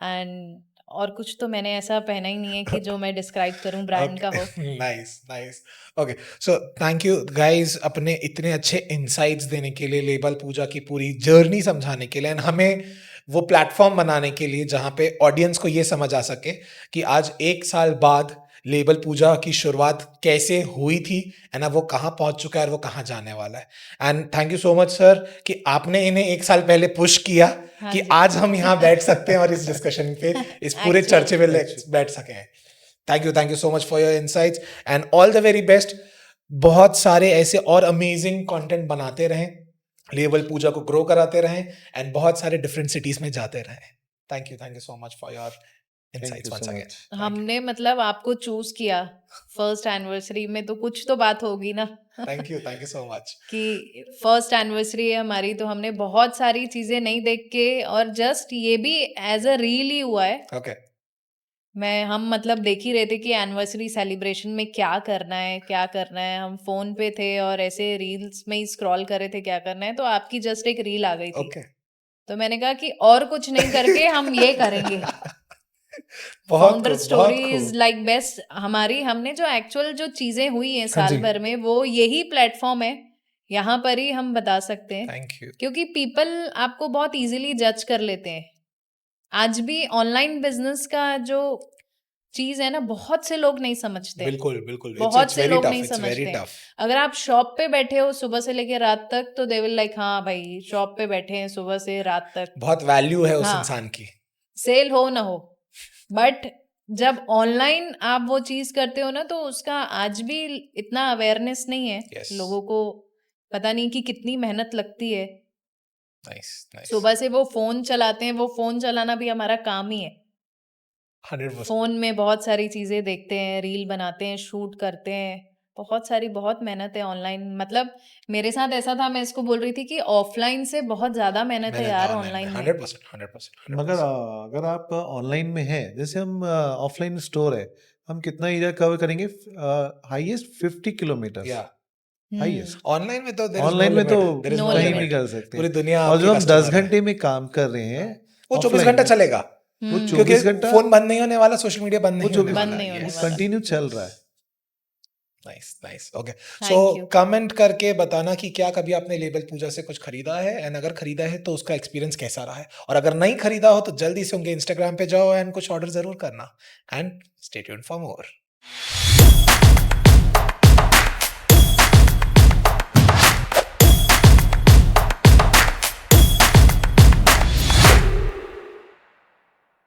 एंड और कुछ तो मैंने ऐसा पहना ही नहीं है कि जो मैं डिस्क्राइब करूं ब्रांड का हो। Nice, nice. Okay, so thank you guys अपने इतने अच्छे इनसाइट्स देने के लिए, लेबल पूजा की पूरी जर्नी समझाने के लिए, एंड हमें वो प्लेटफॉर्म बनाने के लिए जहाँ पे ऑडियंस को ये समझ आ सके कि आज 1 साल बाद लेबल पूजा की शुरुआत कैसे हुई थी, एंड अब वो कहाँ पहुँच चुका है और वो कहाँ जाने वाला है। And thank you so much sir कि आपने इन्हें 1 साल पहले पुश किया हाँ कि जी। आज हम यहाँ बैठ सकते हैं और इस डिस्कशन पे, इस पूरे Actually, चर्चे में बैठ सके हैं। Thank you so much for your insights and all the very best. बहुत सारे ऐसे और अमेजिंग कंटेंट बनाते रहें, लेबल पूजा को ग्रो कराते रहें, एंड बहुत सारे डिफरेंट सिटीज में जाते रहें। Thank you so much for your thank insights you once so again. Much. हमने मतलब आपको चूज किया फर्स्ट एनिवर्सरी में, तो कुछ तो बात होगी ना थैंक यू सो मच। कि फर्स्ट एनिवर्सरी है हमारी, तो हमने बहुत सारी चीजें नहीं देख के, और जस्ट ये भी एज अ रील ही हुआ है। ओके, हम मतलब देख ही रहे थे कि एनिवर्सरी सेलिब्रेशन में क्या करना है क्या करना है। हम फोन पे थे और ऐसे रील्स में ही स्क्रॉल कर रहे थे क्या करना है, तो आपकी जस्ट एक रील आ गई थी। ओके। तो मैंने कहा कि और कुछ नहीं करके हम ये करेंगे। बहुत फाउंडर खूब, स्टोरी बहुत इज खूब। Like best. हमारी हमने जो एक्चुअल जो चीजें हुई हैं हाँ जी। साल भर में, वो यही प्लेटफॉर्म है, यहाँ पर ही हम बता सकते हैं। Thank you. क्योंकि पीपल आपको बहुत इजीली जज कर लेते हैं। आज भी ऑनलाइन बिजनेस का जो चीज है ना, बहुत से लोग नहीं समझते। बिल्कुल, बिल्कुल। बहुत इट्स से वेरी लोग टफ, नहीं इट्स वेरी समझते हैं। टफ। अगर आप शॉप पे बैठे हो सुबह से लेके रात तक, तो दे विल लाइक हाँ भाई शॉप पे बैठे हैं सुबह से रात तक, बहुत वैल्यू है उस हाँ। इंसान की। सेल हो ना हो। बट जब ऑनलाइन आप वो चीज करते हो ना, तो उसका आज भी इतना अवेयरनेस नहीं है। Yes. लोगों को पता नहीं कि कितनी मेहनत लगती है। Nice, nice. सुबह से वो फोन चलाते हैं, वो फोन चलाना भी हमारा काम ही है। 100%। फोन में बहुत सारी चीजें देखते हैं, रील बनाते हैं, शूट करते हैं, बहुत मेहनत है ऑनलाइन। मतलब मेरे साथ ऐसा था, मैं इसको बोल रही थी कि ऑफलाइन से बहुत ज्यादा मेहनत है मेहनत यार ऑनलाइन ऑनलाइन में में। 100%, 100%, मगर 100%। अगर आप ऑनलाइन में हैं, जैसे हम ऑफलाइन स्टोर है, हम कितना एरिया कवर करेंगे? हाईएस्ट 50 किलोमीटर, या हाईएस्ट। ऑनलाइन में तो देयर इज नो ऑनलाइन में लिमिट, तो देयर इज No नो कहीं भी लिमिट। कर सकते पूरी हैं। दुनिया और आपकी जो हम 10 कस्टमर है। घंटे में काम कर रहे हैं वो 24 ऑफलाइन घंटा में, चलेगा, वो हम्म, 24 क्योंकि घंटा फोन बंद नहीं होने वाला, सोशल मीडिया बंद वो नहीं होने 24 बंद वाला। नहीं होने वो Yes. वाला। कंटिन्यू चल रहा है। Nice, nice. Okay, Thank so you. Comment करके बताना कि क्या कभी आपने लेबल पूजा से कुछ खरीदा है, एंड अगर खरीदा है तो उसका एक्सपीरियंस कैसा रहा है, और अगर नहीं खरीदा हो तो जल्दी से उनके इंस्टाग्राम पे जाओ एंड कुछ ऑर्डर जरूर करना, and stay tuned for more.